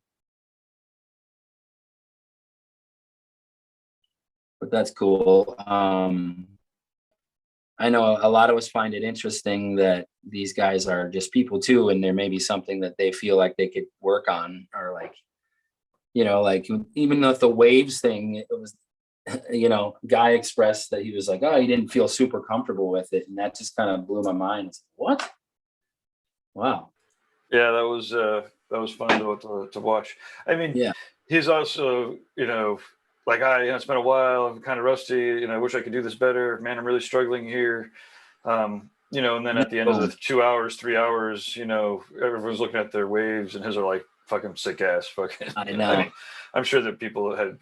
but that's cool. I know a lot of us find it interesting that these guys are just people too, and there may be something that they feel like they could work on, or like, like even with the waves thing, it was, guy expressed that he was like, oh, he didn't feel super comfortable with it, and that just kind of blew my mind. It's like, what? Wow. Yeah, that was fun to watch. I mean, Yeah. he's also, like it's been a while. I'm kind of rusty. I wish I could do this better. Man, I'm really struggling here. And then at the end of the 2 hours, 3 hours, everyone's looking at their waves, and his are like fucking sick ass fucking. I I know. mean, I'm sure that people had,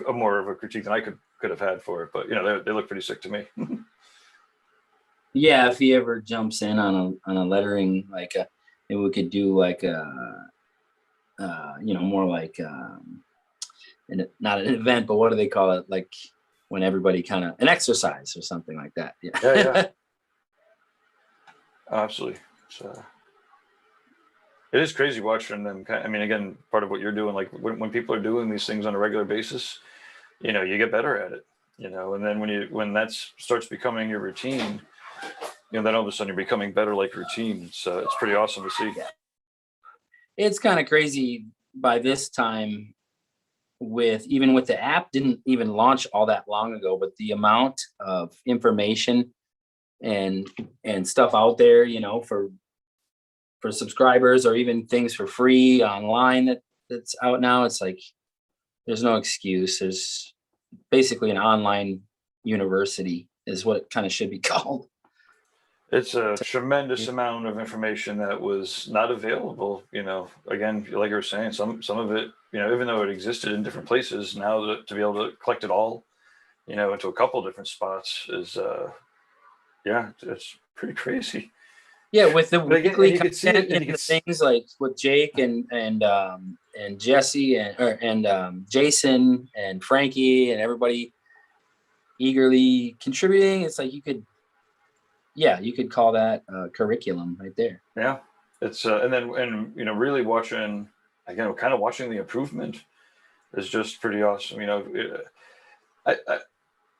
a more of a critique than I could have had for it, but they look pretty sick to me. Yeah, if he ever jumps in on a lettering, like maybe we could do like more like not an event, but what do they call it? Like when everybody kind of an exercise or something like that. Yeah. Yeah, yeah, absolutely. So it is crazy watching them. I mean, again, part of what you're doing, like when people are doing these things on a regular basis, you get better at it. And then when that starts becoming your routine, then all of a sudden you're becoming better like routine. So it's pretty awesome to see. Yeah. It's kind of crazy by this time, even with the app didn't even launch all that long ago, but the amount of information and stuff out there, for subscribers, or even things for free online that's out now. It's like there's no excuse. There's basically an online university is what it kind of should be called. It's a tremendous amount of information that was not available. Again, like you were saying, some of it, even though it existed in different places, now to be able to collect it all, into a couple different spots is, yeah, it's pretty crazy. Yeah, with the But again, weekly and you could see it, content, and you the could things like with Jake and Jesse and Jason and Frankie and everybody eagerly contributing. It's like you could call that curriculum right there. yeah, it's really watching, again, kind of watching the improvement is just pretty awesome.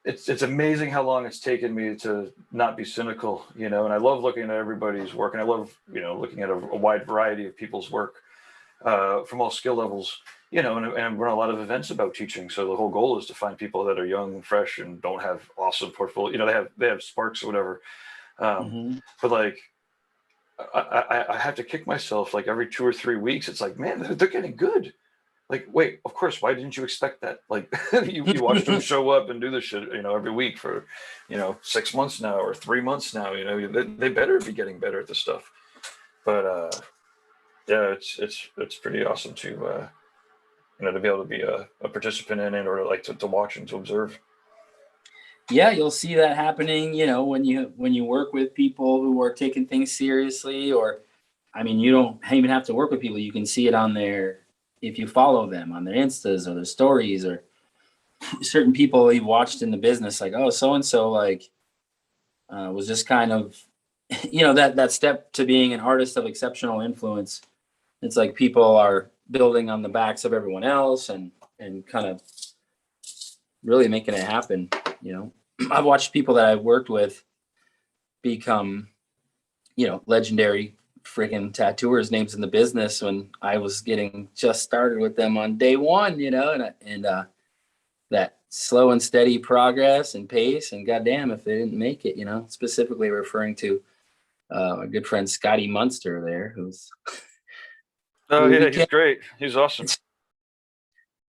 It's amazing how long it's taken me to not be cynical, and I love looking at everybody's work, and I love, looking at a wide variety of people's work, from all skill levels, and run a lot of events about teaching. So the whole goal is to find people that are young, fresh, and don't have awesome portfolio. They have sparks or whatever. But like, I have to kick myself like every 2 or 3 weeks. It's like, man, they're getting good. Like, wait, of course, why didn't you expect that? Like, you watched them show up and do this shit, every week for, 6 months now or 3 months now. They better be getting better at this stuff. But yeah, it's pretty awesome to to be able to be a participant in it, or like to watch and to observe. Yeah, you'll see that happening, when you work with people who are taking things seriously, or I mean, you don't even have to work with people. You can see it on if you follow them on their Instas or their stories, or certain people you've watched in the business, like, oh, so and so, like, was just kind of, that step to being an artist of exceptional influence. It's like people are building on the backs of everyone else, and kind of really making it happen. I've watched people that I've worked with become, legendary freaking tattooers, names in the business, when I was getting just started with them on day one, and that slow and steady progress and pace, and goddamn if they didn't make it, specifically referring to my good friend Scotty Munster there, who's Oh yeah, he's great. He's awesome.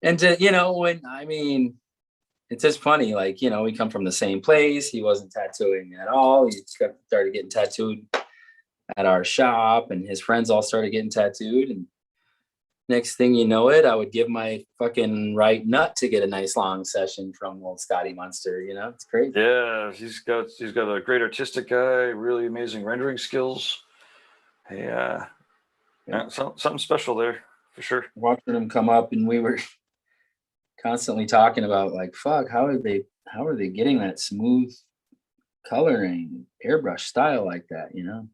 And when I mean, it's just funny, like, we come from the same place. He wasn't tattooing at all. He started getting tattooed at our shop, and his friends all started getting tattooed. And next thing you know it, I would give my fucking right nut to get a nice long session from old Scotty Munster. It's crazy. Yeah, he's got a great artistic guy, really amazing rendering skills. Yeah, something special there for sure. Watching him come up, and we were constantly talking about, like, fuck, how are they getting that smooth coloring, airbrush style like that, And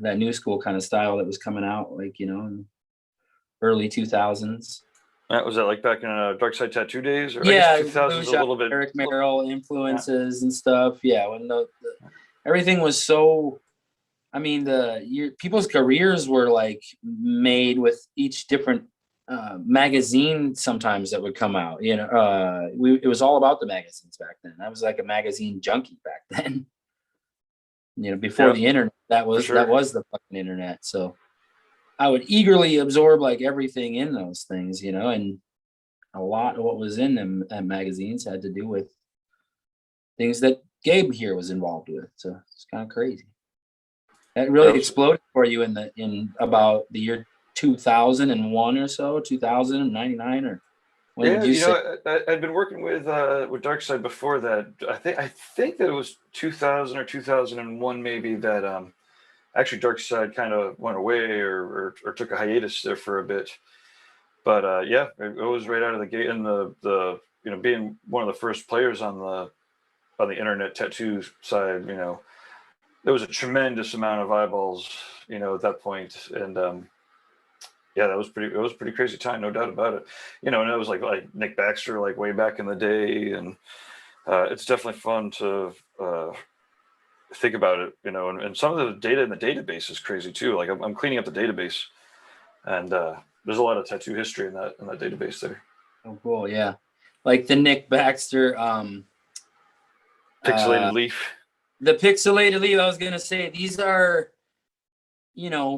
that new school kind of style that was coming out, like, in early 2000s. Was that like back in Dark Side Tattoo days, or I guess Yeah, 2000s a little bit? Eric Merrill influences and stuff. Yeah, when everything was so. I mean, people's careers were like made with each different magazine sometimes that would come out. You know, it was all about the magazines back then. I was like a magazine junkie back then. You know, before Yeah, the internet, that for was sure. the fucking internet. So I would eagerly absorb like everything in those things, you know, and a lot of what was in them magazines had to do with things that Gabe here was involved with. So it's kind of crazy. That That really was, exploded for you in about the year 2001 or so, 2099, or when would yeah, you say? I'd been working with Dark Side before that. I think that it was 2000 or 2001 maybe that actually Dark Side kind of went away or took a hiatus there for a bit. But yeah, it was right out of the gate, and the being one of the first players on the internet tattoo side, there was a tremendous amount of eyeballs, at that point, and yeah, that was pretty. It was a pretty crazy time, no doubt about it. And it was like Nick Baxter, like way back in the day, and it's definitely fun to think about it, and some of the data in the database is crazy too. Like I'm cleaning up the database, and there's a lot of tattoo history in that database there. Oh, cool, yeah, like the Nick Baxter, Pixelated leaf. the pixelated leaf. I was gonna say these are,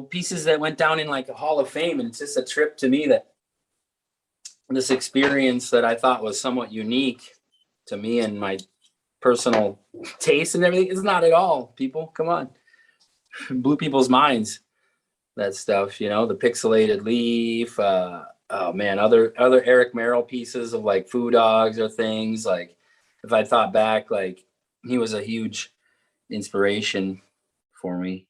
pieces that went down in like a Hall of Fame, and it's just a trip to me that this experience that I thought was somewhat unique to me and my personal taste and everything is not at all. People, come on, blew people's minds. That stuff, the pixelated leaf. Oh man, other Eric Merrill pieces of like Foo Dogs or things. Like if I thought back, like he was a huge inspiration for me.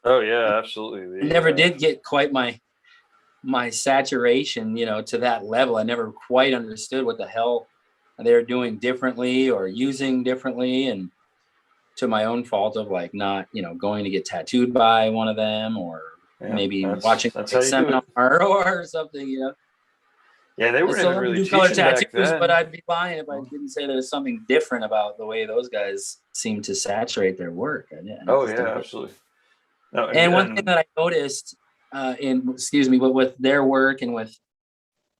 Oh yeah, absolutely. I never did get quite my saturation, to that level. I never quite understood what the hell they're doing differently or using differently, and to my own fault of like not, going to get tattooed by one of them, or Yeah, maybe that's watching that's how a you do seminar it. or something. Yeah, they I weren't still even let me really do color teaching back tattoos, but then. I'd be lying if I didn't say there's something different about the way those guys seem to saturate their work. I Oh just yeah, don't get it. absolutely. No, and And one thing and that I noticed excuse me, but with their work and with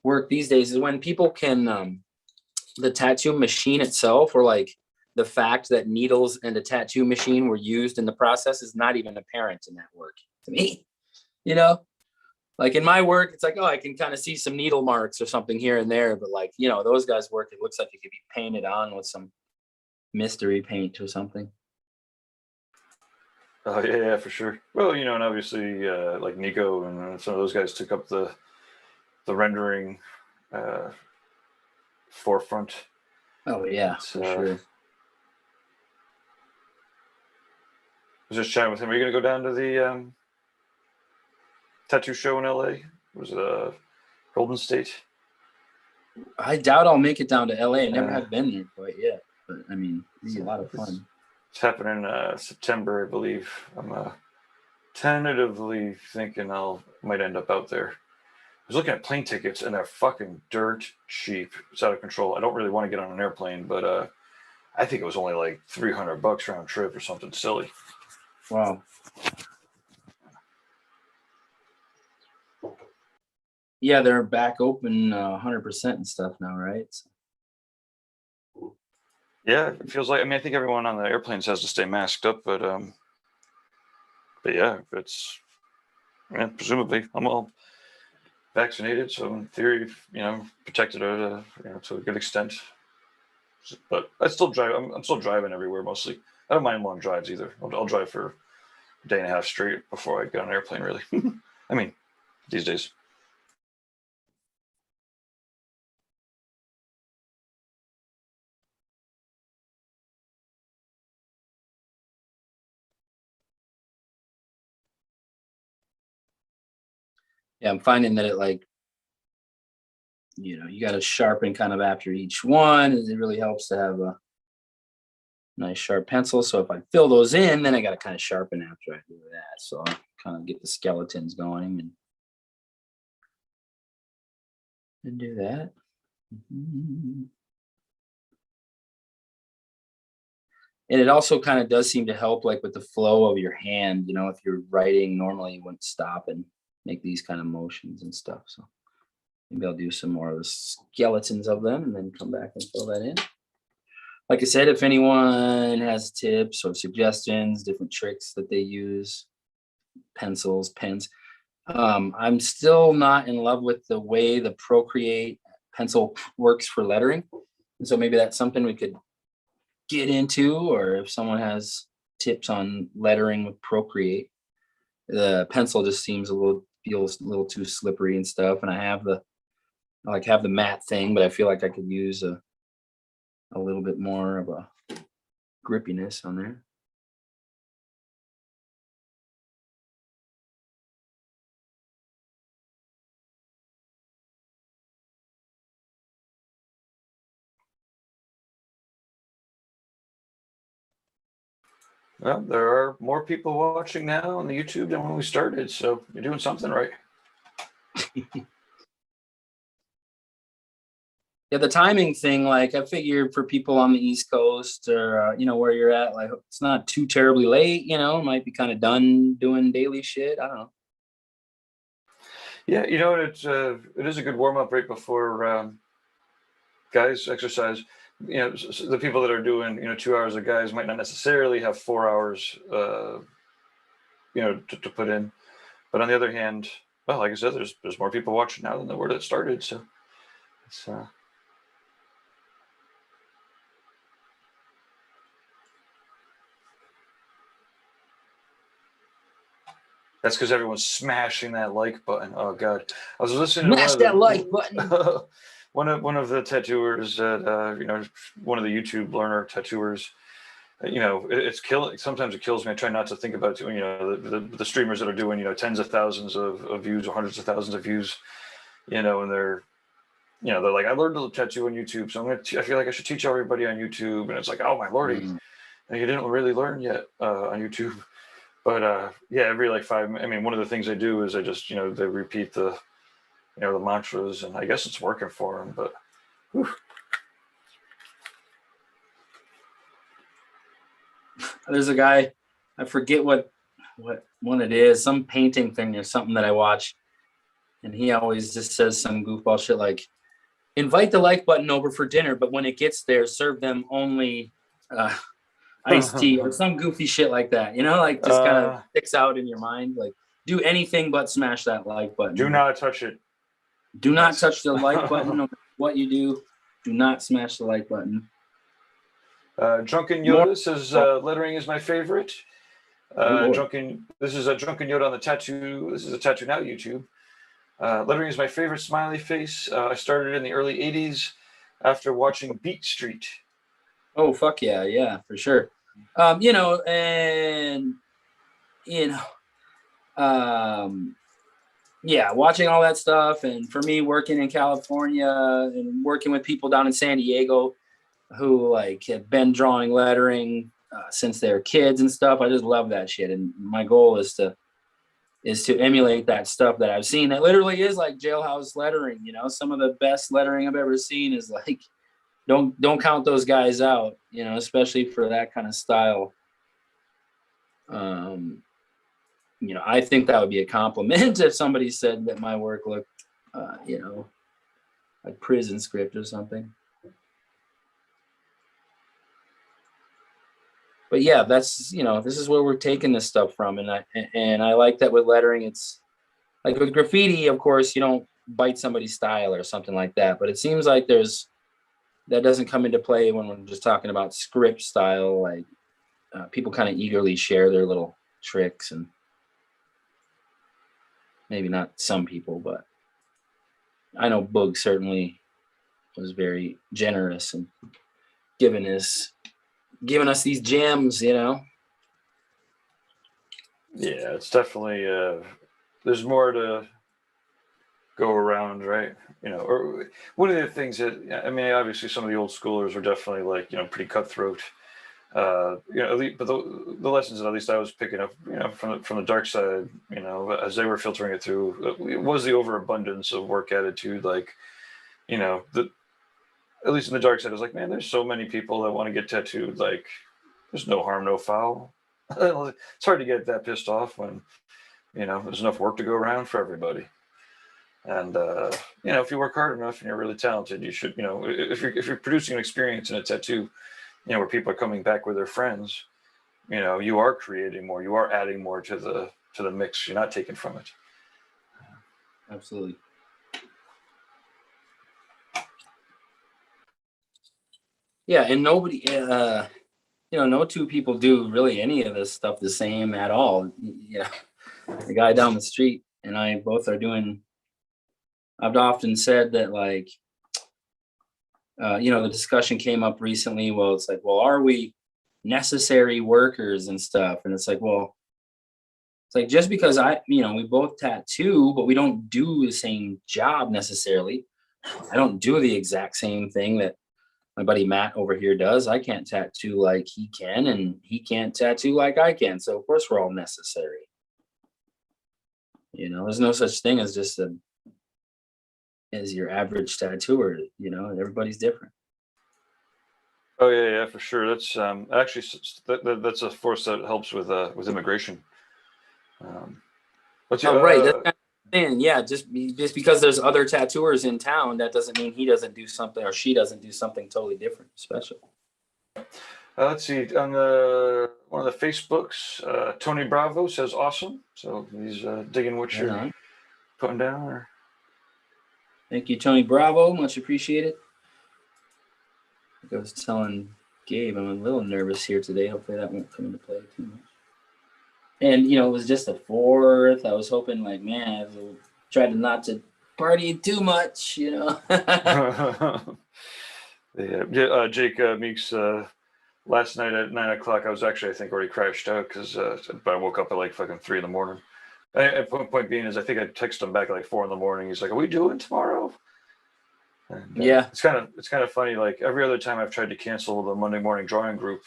work these days is when people can the tattoo machine itself, or like the fact that needles and a tattoo machine were used in the process, is not even apparent in that work to me. You know, like in my work, it's like, oh, I can kind of see some needle marks or something here and there, but like, those guys' work, it looks like it could be painted on with some mystery paint or something. oh yeah, for sure. Well, and obviously like Nico and some of those guys took up the rendering uh, forefront. Oh yeah, It's for sure. I was just chatting with him. Are you gonna go down to the tattoo show in LA? Was it Golden State? I doubt I'll make it down to LA. I never Uh, have been there quite yet, but I mean, it'd be a lot of it's, fun. it's happening September, I believe. I'm tentatively thinking might end up out there. I was looking at plane tickets and they're fucking dirt cheap. It's out of control. I don't really want to get on an airplane, but I think it was only like $300 round trip or something silly. Wow. Yeah, they're back open 100% and stuff now, right? Yeah, it feels like. I mean, I think everyone on the airplanes has to stay masked up, but yeah, presumably I'm all vaccinated, so in theory, protected to a good extent. But I still drive. I'm still driving everywhere mostly. I don't mind long drives either. I'll drive for a day and a half straight before I get on an airplane. Really, I mean, these days. Yeah, I'm finding that it like, you got to sharpen kind of after each one. And it really helps to have a nice sharp pencil. So if I fill those in, then I got to kind of sharpen after I do that. So I kind of get the skeletons going. And And do that. And it also kind of does seem to help like with the flow of your hand, you know, if you're writing normally you wouldn't stop and make these kind of motions and stuff. So maybe I'll do some more of the skeletons of them and then come back and fill that in. Like I said, if anyone has tips or suggestions, different tricks that they use, pencils, pens, I'm still not in love with the way the Procreate pencil works for lettering. And so maybe that's something we could get into, or if someone has tips on lettering with Procreate. The pencil just feels a little too slippery and stuff. And I have the matte thing, but I feel like I could use a little bit more of a grippiness on there. Well, there are more people watching now on the YouTube than when we started, so you're doing something right. Yeah, the timing thing, like I figured for people on the East Coast or you know where you're at, like it's not too terribly late, you know, might be kind of done doing daily shit. I don't know. Yeah, you know, it is a good warm up right before guys exercise. You know, the people that are doing 2 hours of guys might not necessarily have 4 hours, to put in. But on the other hand, well, like I said, there's more people watching now than there were that started. So it's that's because everyone's smashing that like button. Oh God, I was listening to Smash that like button. one of the tattooers at one of the YouTube learner tattooers. It's killing. Sometimes it kills me. I try not to think about doing the streamers that are doing tens of thousands of views or hundreds of thousands of views. And they're like, I learned to tattoo on YouTube, so I feel like I should teach everybody on YouTube. And it's like, oh my lordy, and you didn't really learn yet on YouTube. But yeah, every like one of the things I do is I just they repeat the the mantras, and I guess it's working for them. But whew. There's a guy, I forget what one it is, some painting thing or something that I watch, and he always just says some goofball shit like, invite the like button over for dinner, but when it gets there, serve them only iced tea or some goofy shit like that. Like just kind of sticks out in your mind. Like, do anything but smash that like button. Do not touch it. Do not touch the like button. No matter what you do, do not smash the like button. Drunken Yoda says lettering is my favorite. This is a Drunken Yoda on the tattoo. This is a Tattoo Now YouTube. Lettering is my favorite smiley face. I started in the early 80s after watching Beat Street. Oh, fuck yeah. Yeah, for sure. Yeah, watching all that stuff. And for me, working in California and working with people down in San Diego who like have been drawing lettering since they were kids and stuff. I just love that shit. And my goal is to emulate that stuff that I've seen. That literally is like jailhouse lettering. Some of the best lettering I've ever seen is like, don't count those guys out, especially for that kind of style. I think that would be a compliment if somebody said that my work looked, like prison script or something. But yeah, that's, this is where we're taking this stuff from. And I like that with lettering, it's like with graffiti, of course, you don't bite somebody's style or something like that. But it seems like that doesn't come into play when we're just talking about script style. Like people kind of eagerly share their little tricks, and maybe not some people, but I know Boog certainly was very generous and giving us these gems, Yeah, it's definitely there's more to go around, right? Or one of the things that obviously some of the old schoolers were definitely like pretty cutthroat. But the lessons that at least I was picking up, from the dark side, as they were filtering it through, it was the overabundance of work attitude, like you know, at least in the dark side, I was like, man, there's so many people that want to get tattooed. Like, there's no harm, no foul. It's hard to get that pissed off when, you know, there's enough work to go around for everybody. And you know, if you work hard enough and you're really talented, you should, you know, if you're producing an experience in a tattoo, you know, where people are coming back with their friends, you know, you are creating more, you are adding more to the mix. You're not taking from it. Absolutely. Yeah, and nobody, you know, no two people do really any of this stuff the same at all. Yeah, the guy down the street and I both are doing. I've often said that, like, you know, the discussion came up recently. Well, it's like, well, are we necessary workers and stuff? And it's like, well, it's like just because you know, we both tattoo, but we don't do the same job necessarily. I don't do the exact same thing that my buddy Matt over here does. I can't tattoo like he can, and he can't tattoo like I can. So of course we're all necessary. You know, there's no such thing as just as your average tattooer. You know, everybody's different. Oh yeah, for sure. That's actually that's a force that helps with immigration. But Oh, right. That's what I'm saying. Yeah, just because there's other tattooers in town, that doesn't mean he doesn't do something or she doesn't do something totally different, special. let's see on the one of the Facebooks. Tony Bravo says awesome. So he's digging what Right you're on. putting down. Or Thank you, Tony Bravo. Much appreciated. I was telling Gabe, I'm a little nervous here today. Hopefully that won't come into play too much. And you know, it was just the 4th. I was hoping, like, man, I tried to not to party too much, you know. yeah, Jake Meeks. Last night at 9 o'clock, I was actually, I think, already crashed out because I woke up at like fucking 3 in the morning. Point being is, I think I texted him back at like 4 in the morning. He's like, "Are we doing tomorrow?" And Yeah. it's kind of funny. Like every other time I've tried to cancel the Monday morning drawing group,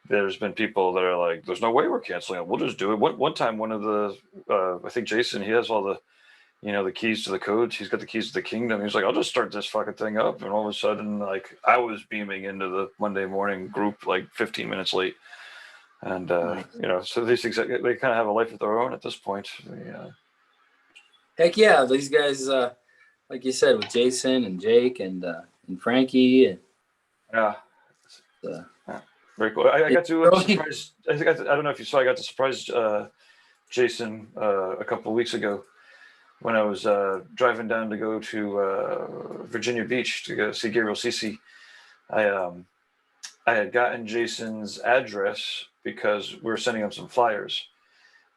there's been people that are like, "There's no way we're canceling it. We'll just do it." One time, one of the I think Jason, he has all the, you know, the keys to the codes. He's got the keys to the kingdom. He's like, "I'll just start this fucking thing up," and all of a sudden, like, I was beaming into the Monday morning group like 15 minutes late. And Nice. you know, so these things, they kind of have a life of their own at this point. Yeah. Heck yeah, these guys, like you said, with Jason and Jake and Frankie, and Yeah. uh, Very cool. I got to really? surprise. I don't know if you saw. I got to surprise Jason a couple of weeks ago when I was driving down to go to Virginia Beach to go see Gabriel Cece. I had gotten Jason's address because we were sending him some flyers,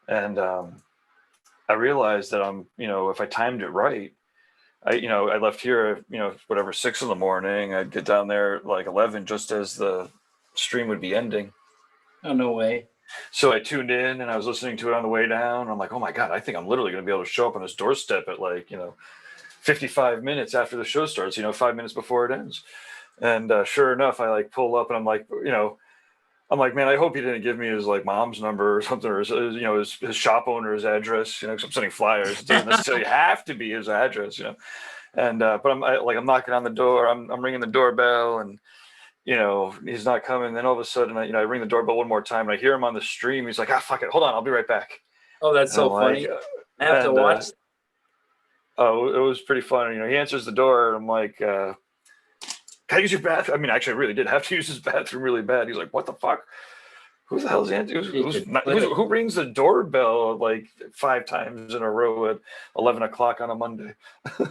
and I realized that you know, if I timed it right, you know, I left here, you know, whatever, 6 in the morning. I'd get down there like 11, just as the stream would be ending. Oh, no way. So I tuned in and I was listening to it on the way down. I'm like, oh my God, I think I'm literally going to be able to show up on his doorstep at like, you know, 55 minutes after the show starts, you know, 5 minutes before it ends. And sure enough, I like pull up and I'm like, you know, I'm like, man, I hope he didn't give me his like mom's number or something, or his, you know, his shop owner's address, you know, because I'm sending flyers. It doesn't necessarily have to be his address, you know. And but I'm knocking on the door, I'm ringing the doorbell, and you know, he's not coming. Then all of a sudden, you know, I ring the doorbell one more time, and I hear him on the stream. He's like, "Ah, fuck it, hold on, I'll be right back." Oh, that's And so I'm funny. like, I have to watch. oh, it was pretty funny. You know, he answers the door, and I'm like, "Can I use your bathroom?" I mean, actually, I really did have to use his bathroom really bad. He's like, "What the fuck? Who the hell's answering? Who rings the doorbell like 5 times in a row at 11 o'clock on a Monday?"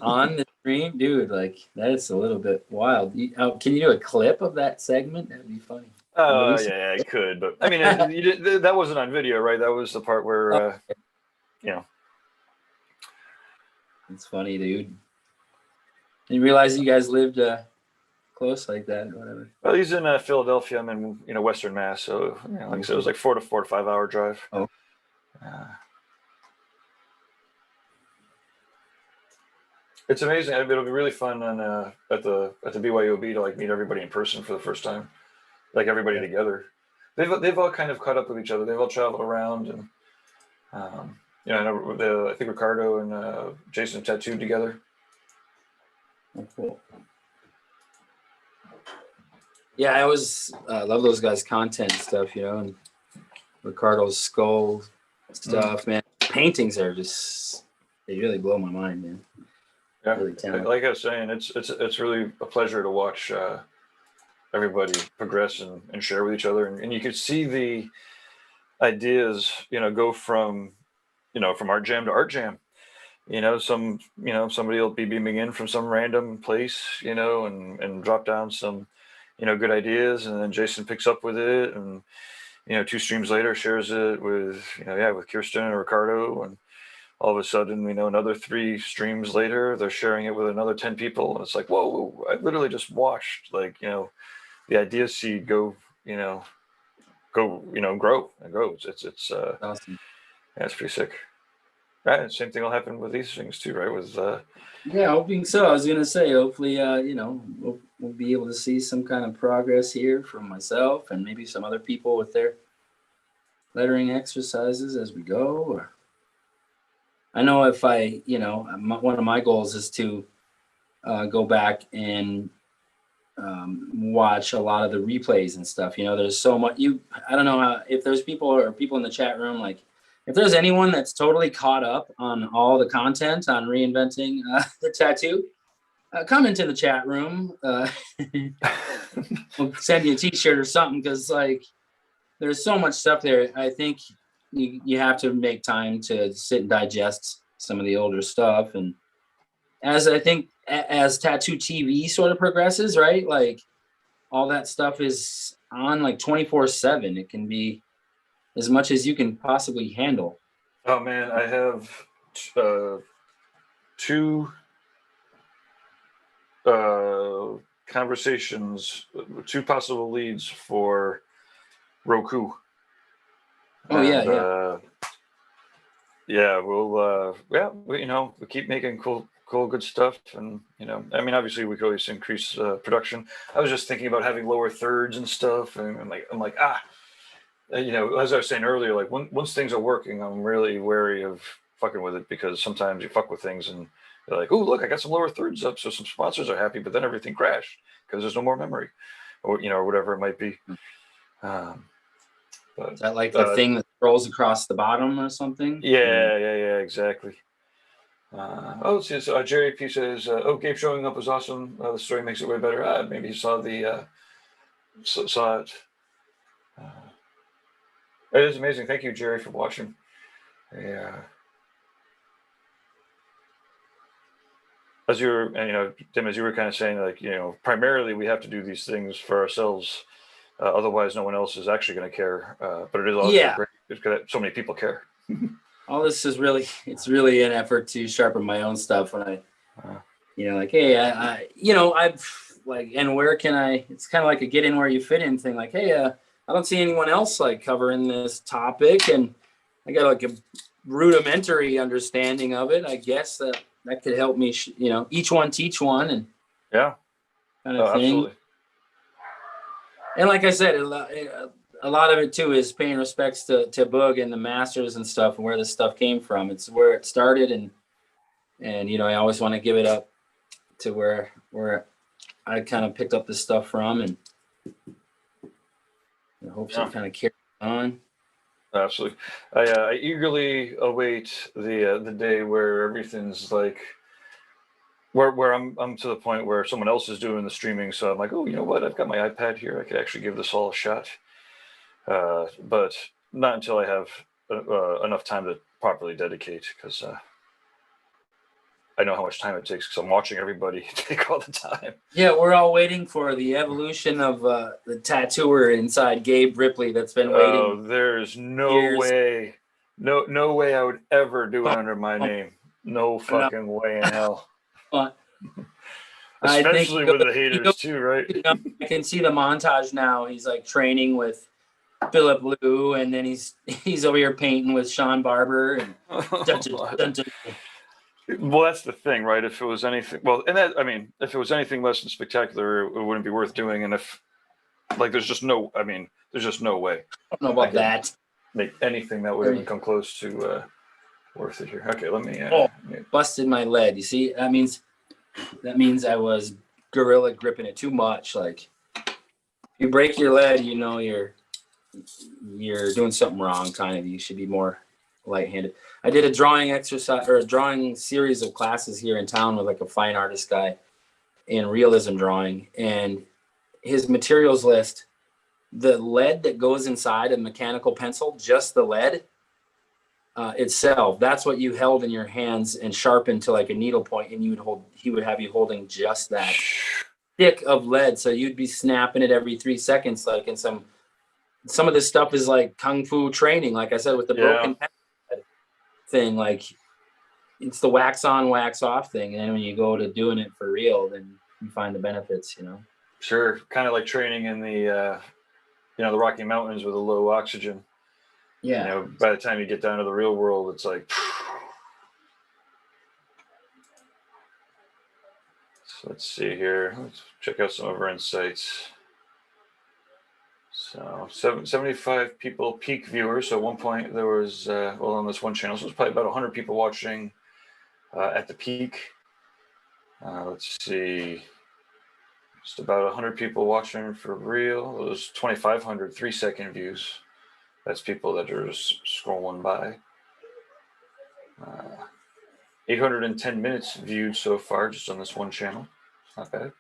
On the stream, dude, like that's a little bit wild. Can you do a clip of that segment? That'd be funny. Oh, yeah, I could, but I mean, that wasn't on video, right? That was the part where, you know. It's funny, dude. Didn't realize you guys lived close like that. Whatever. Well, he's in Philadelphia. I'm in, you know, Western Mass, so you know, like I said, it was like 4 to 5 hour drive. Oh. It's amazing. It'll be really fun on at the BYOB to like meet everybody in person for the first time, like everybody together. They've all kind of caught up with each other. They've all traveled around, and you know, I think Ricardo and Jason have tattooed together. Oh, cool. Yeah, I always love those guys' content stuff, and Ricardo's skull stuff, man. Paintings are they really blow my mind, man. Yeah, Really talented. like I was saying, it's really a pleasure to watch everybody progress and share with each other, and you could see the ideas, go from art jam to art jam. Somebody will be beaming in from some random place, and drop down some, good ideas, and then Jason picks up with it, and two streams later shares it with, with Kirsten and Ricardo, and all of a sudden, another 3 streams later, they're sharing it with another 10 people, and it's like, whoa, I literally just watched, like, the idea seed go, grow and grow. It's Awesome. yeah, it's pretty sick. Right, same thing will happen with these things too, right? With Yeah, hoping so. I was gonna say, hopefully, we'll be able to see some kind of progress here from myself and maybe some other people with their lettering exercises as we go. Or I know if one of my goals is to go back and watch a lot of the replays and stuff. There's so much. I don't know if there's people in the chat room, like if there's anyone that's totally caught up on all the content on reinventing the tattoo, comment in the chat room. We'll send you a t-shirt or something, because like there's so much stuff there. I think you have to make time to sit and digest some of the older stuff. And as I think as tattoo TV sort of progresses, right? Like all that stuff is on like 24/7. It can be as much as you can possibly handle. Oh man, I have 2 conversations, 2 possible leads for Roku. Oh, yeah. We keep making cool, good stuff, and obviously we could always increase production. I was just thinking about having lower thirds and stuff, and I'm like, as I was saying earlier, like once things are working, I'm really wary of fucking with it, because sometimes you fuck with things and you're like, oh look, I got some lower thirds up, so some sponsors are happy, but then everything crashed because there's no more memory, or whatever it might be. Is that like the thing that scrolls across the bottom or something? Yeah, exactly. So Jerry P says, Gabe showing up was awesome. The story makes it way better. Maybe he saw saw it. It is amazing. Thank you, Jerry, for watching. Yeah. As you were, Tim, as you were kind of saying, like, primarily we have to do these things for ourselves. Otherwise, no one else is actually going to care. But it is also great because so many people care. All this is it's really an effort to sharpen my own stuff. When I, like, hey, I've like, and where can I? It's kind of like a get in where you fit in thing. Like, hey, I don't see anyone else like covering this topic, and I got like a rudimentary understanding of it. I guess that could help me. Each one teach one, and kind of thing. Absolutely. And like I said, a lot of it too is paying respects to Boog and the masters and stuff, and where this stuff came from. It's where it started, and I always want to give it up to where I kind of picked up this stuff from, and I hope to kind of carry on. Absolutely. I eagerly await the day where everything's like where I'm to the point where someone else is doing the streaming, so I'm like, oh, you know what? I've got my iPad here. I could actually give this all a shot. But not until I have enough time to properly dedicate, because I know how much time it takes, because I'm watching everybody take all the time. Yeah, we're all waiting for the evolution of the tattooer inside Gabe Ripley that's been waiting. Oh, there's no way. No way I would ever do it under my name. No fucking way in hell. Especially with the haters too, right? I can see the montage now. He's like training with Philip Liu, and then he's over here painting with Sean Barber. And well, that's the thing, right? If it was anything, if it was anything less than spectacular, it wouldn't be worth doing. And if, like, there's just no way. I don't know about that. Make anything that would even come close to worth it here. Okay, let me. Busted my lead. You see, that means that means I was gorilla gripping it too much. Like, if you break your lead, you know you're doing something wrong. Kind of, you should be more light-handed. I did a drawing exercise or a drawing series of classes here in town with like a fine artist guy in realism drawing, and his materials list, the lead that goes inside a mechanical pencil, just the lead itself, that's what you held in your hands and sharpened to like a needle point, and he would have you holding just that stick of lead. So you'd be snapping it every 3 seconds. Like, in some of this stuff is like kung fu training, like I said, with the broken thing. Like, it's the wax on, wax off thing. And then when you go to doing it for real, then you find the benefits, you know? Sure. Kind of like training in the, the Rocky Mountains with a low oxygen. Yeah. You know, by the time you get down to the real world, it's like. So let's see here. Let's check out some of our insights. So 75 people peak viewers. So at one point there was, on this one channel, so it was probably about 100 people watching at the peak. Let's see. Just about 100 people watching for real. It was 2,500 3-second views. That's people that are just scrolling by. 810 minutes viewed so far just on this one channel. Not bad.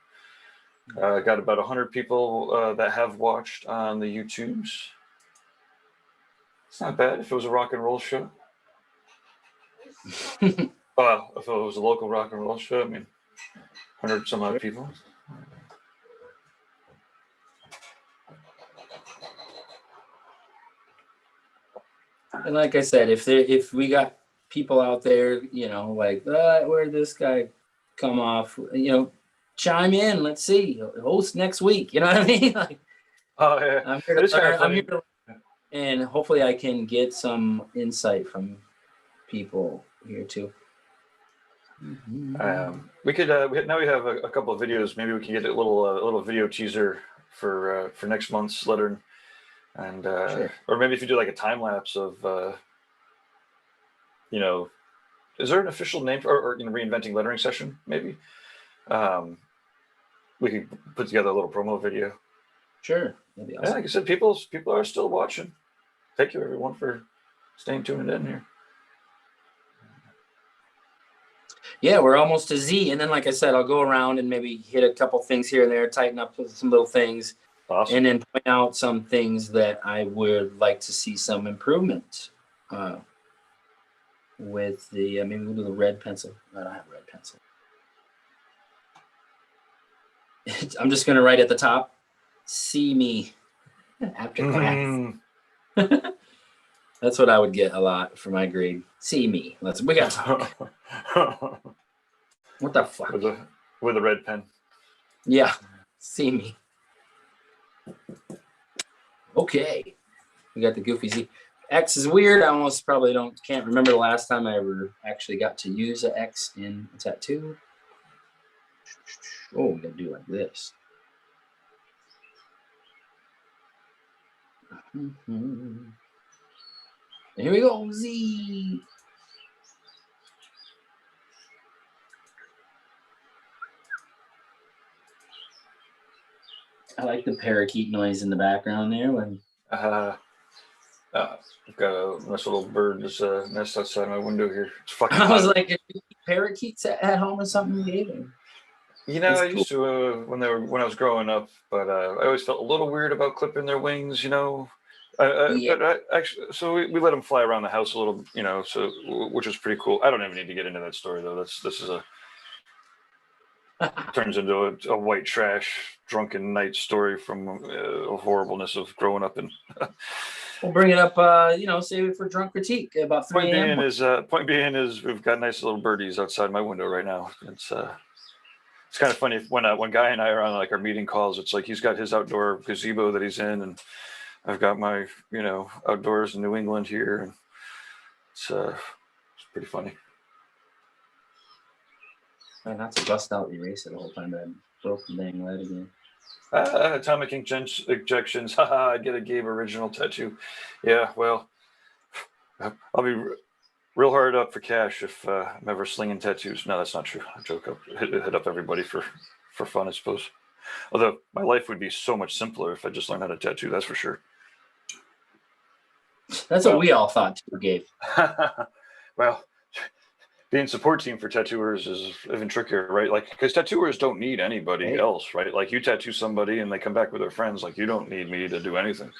Got about 100 people that have watched on the YouTubes. It's not bad if it was a rock and roll show. Well, if it was a local rock and roll show, I mean, 100 some odd people. And like I said, if we got people out there, you know, like, where'd this guy come off? You know, chime in. Let's see. Host next week. You know what I mean? Like, oh yeah, I'm here to learn. I'm here to, and hopefully I can get some insight from people here too. We could now we have a couple of videos. Maybe we can get a little video teaser for next month's lettering, and Sure. or maybe if you do like a time lapse of is there an official name or reinventing lettering session? Maybe we could put together a little promo video. Sure, that'd be awesome. Yeah, like I said, people are still watching. Thank you everyone for staying tuned in here. Yeah, we're almost to Z, and then like I said, I'll go around and maybe hit a couple things here and there, tighten up some little things, awesome. And then point out some things that I would like to see some improvement with the. Maybe we'll do the red pencil. I don't have a red pencil. I'm just gonna write at the top, "See me after class." That's what I would get a lot for my grade. See me. We got talk. What the fuck? With a red pen. Yeah. See me. Okay. We got the goofy Z. X is weird. I almost probably can't remember the last time I ever actually got to use an X in a tattoo. Oh, we gotta do like this. Here we go, Z. I like the parakeet noise in the background there. When I've got a nice little bird's nest outside my window here. It's fucking I was like, parakeets at home or something, David? I used to when I was growing up, but I always felt a little weird about clipping their wings. But actually, so we let them fly around the house a little, so which was pretty cool. I don't even need to get into that story though. This is turns into a white trash drunken night story from a horribleness of growing up in. We'll bring it up, save it for drunk critique about 3 a.m. Point being is we've got nice little birdies outside my window right now. It's kind of funny when Guy and I are on like our meeting calls. It's like he's got his outdoor gazebo that he's in, and I've got my outdoors in New England here, and it's pretty funny. Try not to bust out the eraser the whole time, but I broke the dang lead again. Atomic injections. Haha, I get a Gabe original tattoo. Yeah, well, I'll be real hard up for cash if I'm ever slinging tattoos. No, that's not true. I joke. I'll hit up everybody for fun, I suppose. Although my life would be so much simpler if I just learned how to tattoo. That's for sure. That's what we all thought too, Gabe. Well, being support team for tattooers is even trickier, right? Like, because tattooers don't need anybody else, right? Like, you tattoo somebody and they come back with their friends. Like, you don't need me to do anything.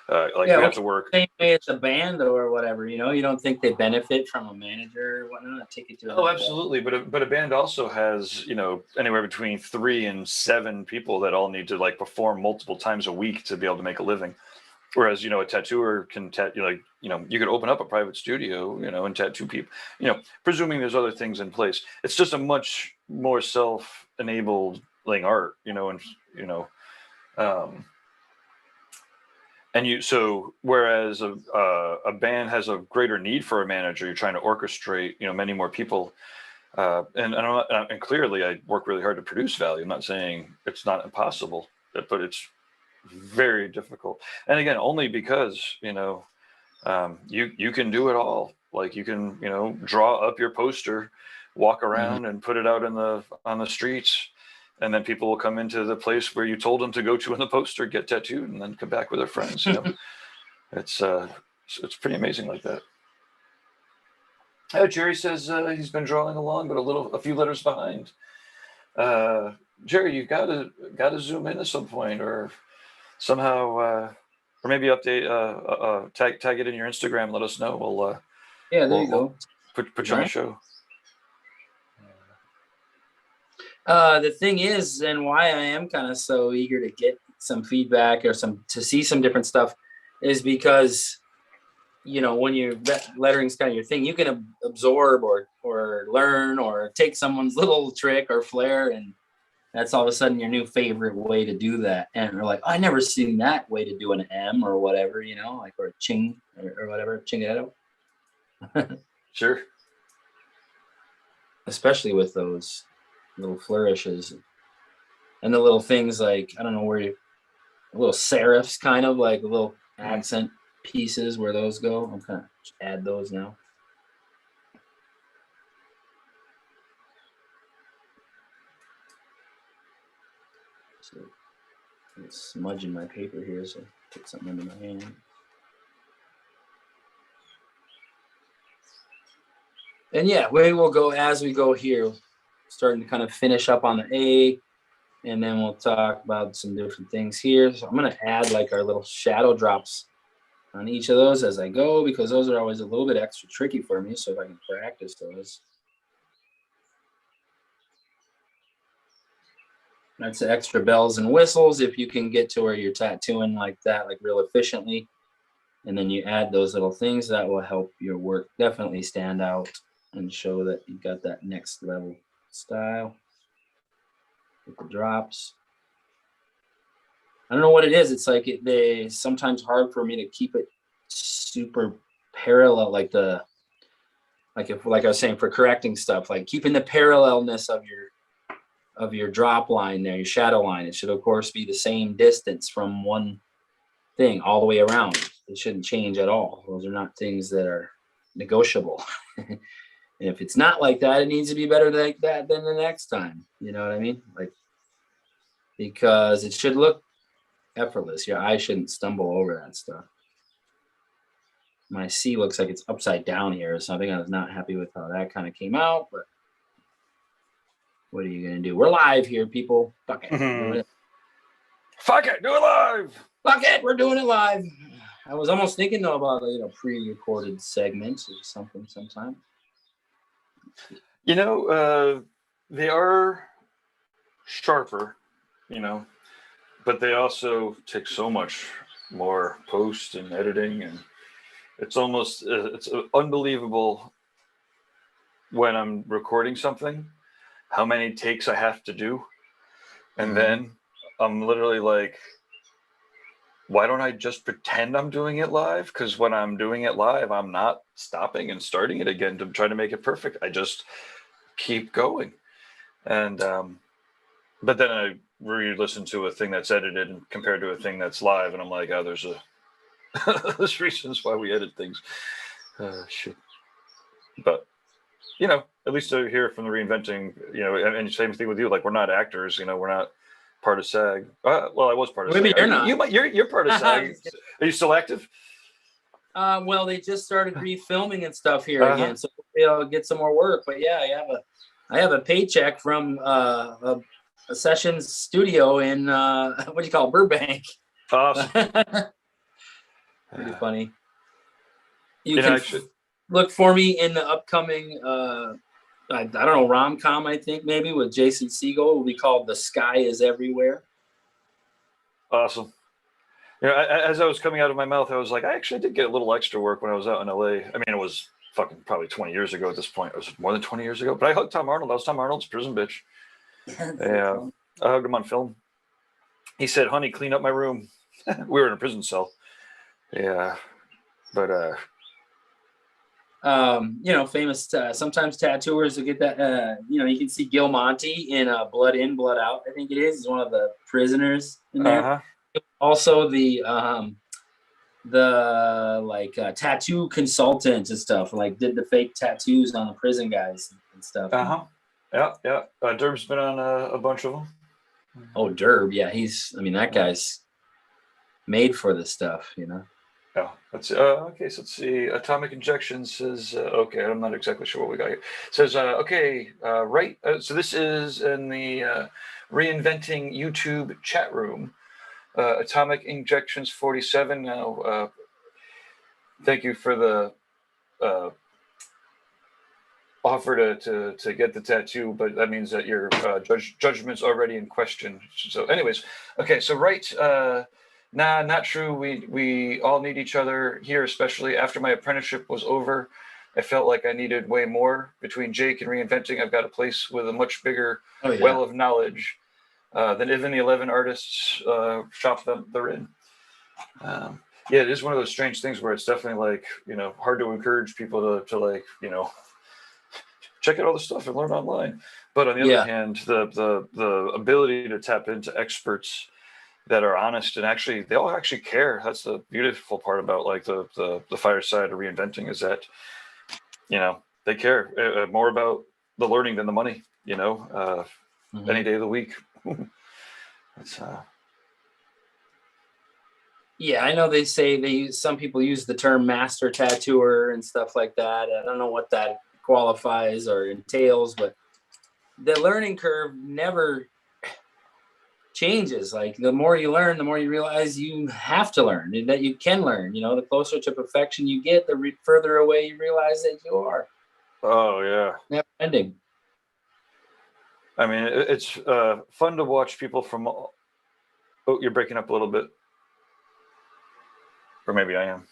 Like, we have to work. Same way as a band or whatever, you know, you don't think they benefit from a manager or whatnot? Take it to Oh, absolutely. But a band also has, you know, anywhere between 3 and 7 people that all need to like perform multiple times a week to be able to make a living. Whereas, you know, a tattooer can you could open up a private studio, you know, and tattoo people, you know, presuming there's other things in place. It's just a much more self-enabling art, you know, and, you know, so whereas a band has a greater need for a manager, you're trying to orchestrate, you know, many more people. And clearly I work really hard to produce value. I'm not saying it's not impossible, but it's very difficult. And again, only because, you know, you can do it all. Like, you can, you know, draw up your poster, walk around and put it out on the streets. And then people will come into the place where you told them to go to in the poster, get tattooed, and then come back with their friends. You know, it's pretty amazing like that. Oh, Jerry says he's been drawing along, but a few letters behind. Jerry, you gotta zoom in at some point, or somehow, or maybe update, tag it in your Instagram. Let us know. We'll you go. Put you on a show. The thing is, and why I am kind of so eager to get some feedback or to see some different stuff, is because, you know, when you're lettering's kind of your thing, you can absorb or learn or take someone's little trick or flair, and that's all of a sudden your new favorite way to do that. And we're like, I never seen that way to do an M or whatever, you know, like, or a ching or whatever, chingato. Sure. Especially with those little flourishes and the little things like, I don't know where little serifs, kind of like little accent pieces where those go. I'm kind of add those now. So it's smudging my paper here, so put something under my hand. And yeah, we will go as we go here, starting to kind of finish up on the A, and then we'll talk about some different things here. So I'm going to add like our little shadow drops on each of those as I go, because those are always a little bit extra tricky for me. So if I can practice those. That's the extra bells and whistles if you can get to where you're tattooing like that, like real efficiently. And then you add those little things that will help your work definitely stand out and show that you've got that next level style with the drops. I don't know what it is. It's like they sometimes hard for me to keep it super parallel, like I was saying for correcting stuff, like keeping the parallelness of your drop line there, your shadow line. It should of course be the same distance from one thing all the way around. It shouldn't change at all. Those are not things that are negotiable. And if it's not like that, it needs to be better like that than the next time. You know what I mean? Like, because it should look effortless. Your eye shouldn't stumble over that stuff. My C looks like it's upside down here or something. I was not happy with how that kind of came out, but what are you gonna do? We're live here, people. Fuck it. Mm-hmm. Fuck it, do it live. Fuck it, we're doing it live. I was almost thinking though about pre-recorded segments or something sometime. You know, they are sharper, you know, but they also take so much more post and editing, and it's almost it's unbelievable when I'm recording something how many takes I have to do, and then I'm literally like, why don't I just pretend I'm doing it live? Because when I'm doing it live, I'm not stopping and starting it again to try to make it perfect. I just keep going. And but then I re-listen to a thing that's edited and compared to a thing that's live, and I'm like, oh, there's reasons why we edit things. Shit. But you know, at least to hear from the reinventing, you know, and same thing with you. Like we're not actors, you know, we're not part of SAG. Well, I was part of Maybe SAG. you're not. You're part of SAG. Are you still active? Well, they just started refilming and stuff here Uh-huh. again, so they'll get some more work. But yeah, I have a paycheck from a sessions studio in what do you call it, Burbank. Awesome. Pretty funny. You You know, can actually, look for me in the upcoming I don't know, rom-com, I think maybe with Jason Segel. It will be called The Sky Is Everywhere. awesome. You know, as I was coming out of my mouth, I was like, I actually did get a little extra work when I was out in LA. I mean, it was fucking probably 20 years ago at this point. It was more than 20 years ago. But I hugged Tom Arnold. I was Tom Arnold's prison bitch. Yeah, I hugged him on film. He said, "Honey, clean up my room." We were in a prison cell. Yeah, but you know, famous sometimes tattooers will get that. You know, you can see Gil Monty in Blood In, Blood Out. I think it is. He's one of the prisoners in there. uh-huh. Also, the like tattoo consultant and stuff. Like did the fake tattoos on the prison guys and stuff. Uh-huh. Yeah, yeah. Derb's been on a bunch of them. Oh, Derb. Yeah, I mean, that guy's made for this stuff, you know. Yeah. Let's okay, so let's see. Atomic Injection says okay, I'm not exactly sure what we got here. It says okay, right. So this is in the Reinventing YouTube chat room. Atomic Injections 47 now. Thank you for the offer to get the tattoo, but that means that your judgment's already in question. So, anyways, okay. So, right. Nah, not true. We all need each other here, especially after my apprenticeship was over. I felt like I needed way more. Between Jake and Reinventing, I've got a place with a much bigger well of knowledge than even the 11 artists shop that they're in. Yeah, it is one of those strange things where it's definitely like, you know, hard to encourage people to like, you know, check out all the stuff and learn online. But on the other hand, the ability to tap into experts that are honest and actually they all actually care. That's the beautiful part about like the fireside of Reinventing is that, you know, they care more about the learning than the money, you know, any day of the week. It's yeah, I know they say some people use the term master tattooer and stuff like that. I don't know what that qualifies or entails, but the learning curve never changes. Like the more you learn, the more you realize you have to learn and that you can learn. You know, the closer to perfection you get, the further away you realize that you are. Oh yeah, never ending. I mean, it's fun to watch people from. Oh, you're breaking up a little bit, or maybe I am.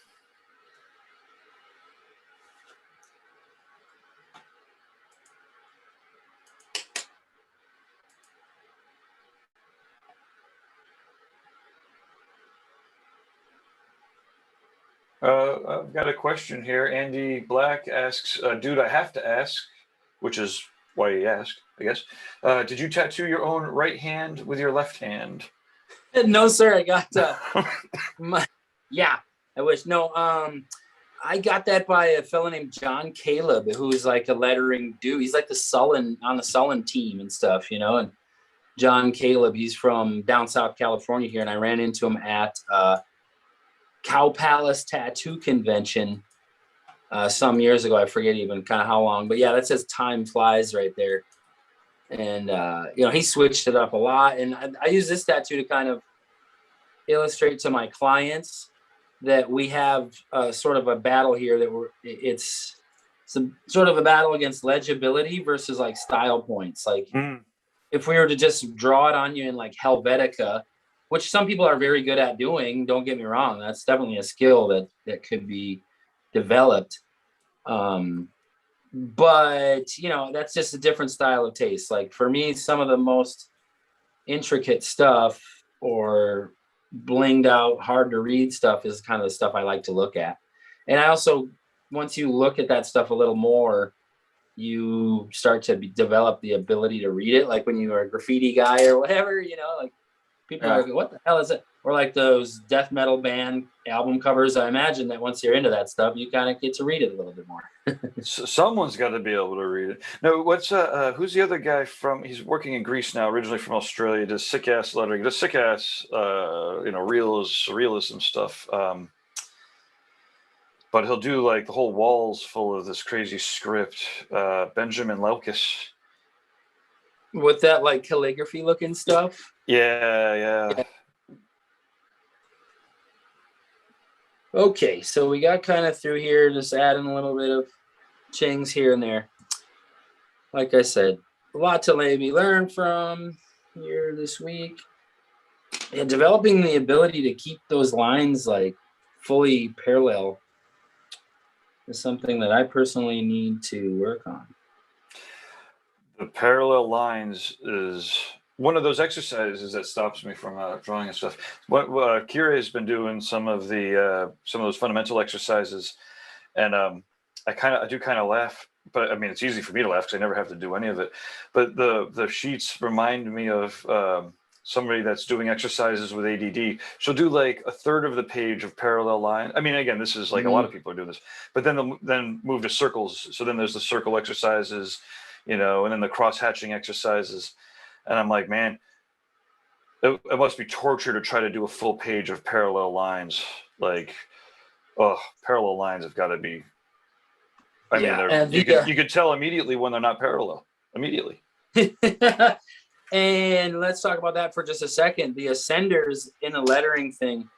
I've got a question here. Andy Black asks, dude, I have to ask, which is why he asked, I guess. Did you tattoo your own right hand with your left hand? No, sir. I got yeah, I wish. No, I got that by a fellow named John Caleb, who's like a lettering dude. He's like the Sullen on the Sullen team and stuff, you know. And John Caleb, he's from down South California here, and I ran into him at Cow Palace Tattoo Convention some years ago. I forget even kind of how long, but yeah, that says "Time Flies" right there. And you know, he switched it up a lot, and I use this tattoo to kind of illustrate to my clients that we have sort of a battle here that it's sort of a battle against legibility versus like style points. Like if we were to just draw it on you in like Helvetica, which some people are very good at doing, don't get me wrong, that's definitely a skill that could be developed. But you know, that's just a different style of taste. Like for me, some of the most intricate stuff or blinged out, hard to read stuff is kind of the stuff I like to look at. And I also, once you look at that stuff a little more, you start to develop the ability to read it. Like when you are a graffiti guy or whatever, you know, like people are like, what the hell is it? or like those death metal band album covers. I imagine that once you're into that stuff, you kind of get to read it a little bit more. Someone's got to be able to read it. No, who's the other guy from? He's working in Greece now, originally from Australia. Does sick ass lettering, does sick ass, realism stuff. But he'll do like the whole walls full of this crazy script. Benjamin Lelkis. With that like calligraphy looking stuff. Yeah. Okay, so we got kind of through here, just adding a little bit of chings here and there. Like I said, a lot to maybe learn from here this week. And developing the ability to keep those lines like fully parallel is something that I personally need to work on. The parallel lines is one of those exercises that stops me from drawing and stuff. What Kira has been doing some of those fundamental exercises, and I do kind of laugh, but I mean it's easy for me to laugh because I never have to do any of it. But the sheets remind me of somebody that's doing exercises with ADD. She'll do like a third of the page of parallel line. I mean, again, this is like a lot of people are doing this, but then move to circles. So then there's the circle exercises, and then the cross hatching exercises. And I'm like, man, it must be torture to try to do a full page of parallel lines. Like, parallel lines have got to be. I mean, you could tell immediately when they're not parallel. Immediately. And let's talk about that for just a second. The ascenders in the lettering thing.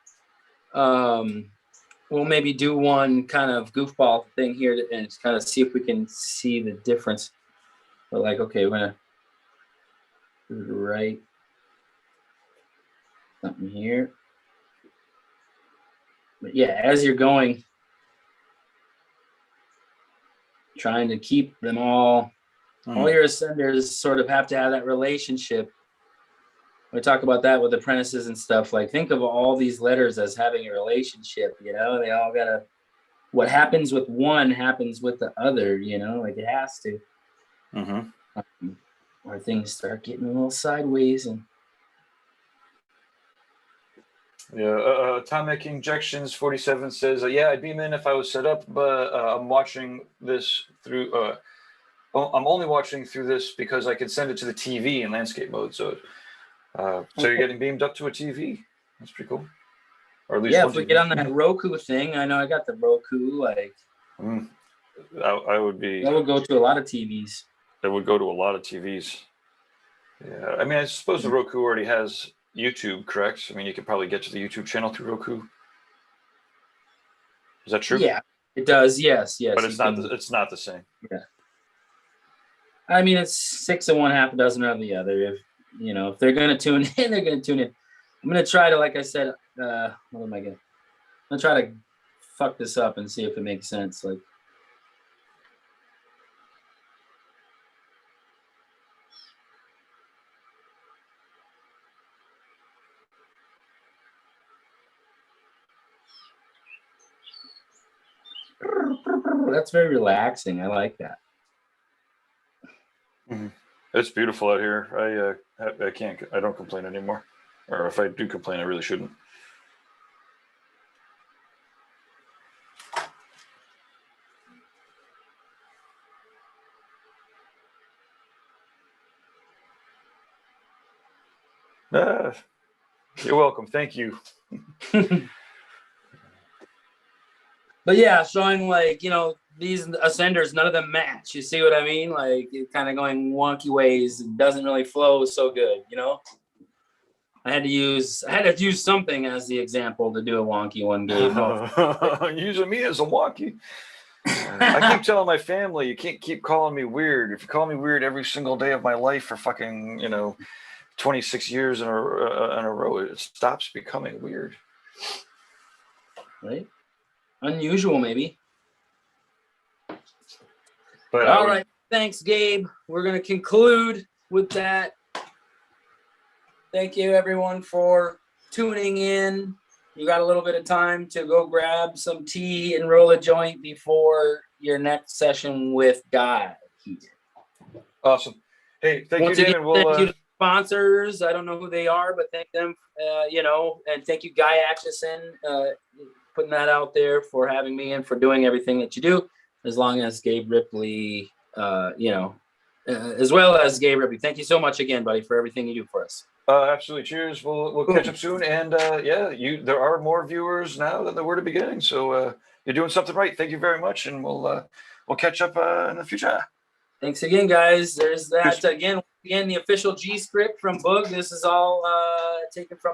We'll maybe do one kind of goofball thing here and just kind of see if we can see the difference. But like, okay, we're gonna write something here. But yeah, as you're going, trying to keep them all your ascenders sort of have to have that relationship. We talk about that with apprentices and stuff. Like, think of all these letters as having a relationship, they all gotta, what happens with one happens with the other, like it has to. Or things start getting a little sideways. And Atomic Injections 47 says, I'd beam in if I was set up, but I'm watching this through I'm only watching through this because I can send it to the TV in landscape mode. So you're getting beamed up to a TV. That's pretty cool. Or at least if we get on that Roku thing, I know I got the Roku. I would be. That would go to a lot of TVs. That would go to a lot of TVs. Yeah, I mean, I suppose the Roku already has YouTube, correct? I mean, you could probably get to the YouTube channel through Roku. Is that true? Yeah, it does. Yes. But it's not the same. Yeah. I mean, it's 6 of one, half a dozen of the other. If they're gonna tune in, they're gonna tune in. I'm gonna try to, like I said, what am I gonna? I'm gonna try to fuck this up and see if it makes sense. Like, that's very relaxing. I like that. It's beautiful out here. I don't complain anymore. Or if I do complain, I really shouldn't. You're welcome. Thank you. But yeah, showing like, these ascenders, none of them match. You see what I mean? Like, it's kind of going wonky ways. It doesn't really flow so good, I had to use something as the example to do a wonky one, Gabe. Using me as a wonky. I keep telling my family, you can't keep calling me weird. If you call me weird every single day of my life for fucking, 26 years in a row, it stops becoming weird. Right? Unusual, maybe. But all right. Thanks, Gabe. We're going to conclude with that. Thank you, everyone, for tuning in. You got a little bit of time to go grab some tea and roll a joint before your next session with Guy. Awesome. Hey, thank you, Damen. Thank you to sponsors. I don't know who they are, but thank them, and thank you, Guy Atchison, putting that out there, for having me and for doing everything that you do, as long as Gabe Ripley, as well as Gabe Ripley. Thank you so much again, buddy, for everything you do for us. Absolutely. Cheers. We'll catch up soon. And there are more viewers now than there were at the beginning. So you're doing something right. Thank you very much. And we'll catch up in the future. Thanks again, guys. There's that. Cheers. Again, the official G script from Boog. This is all taken from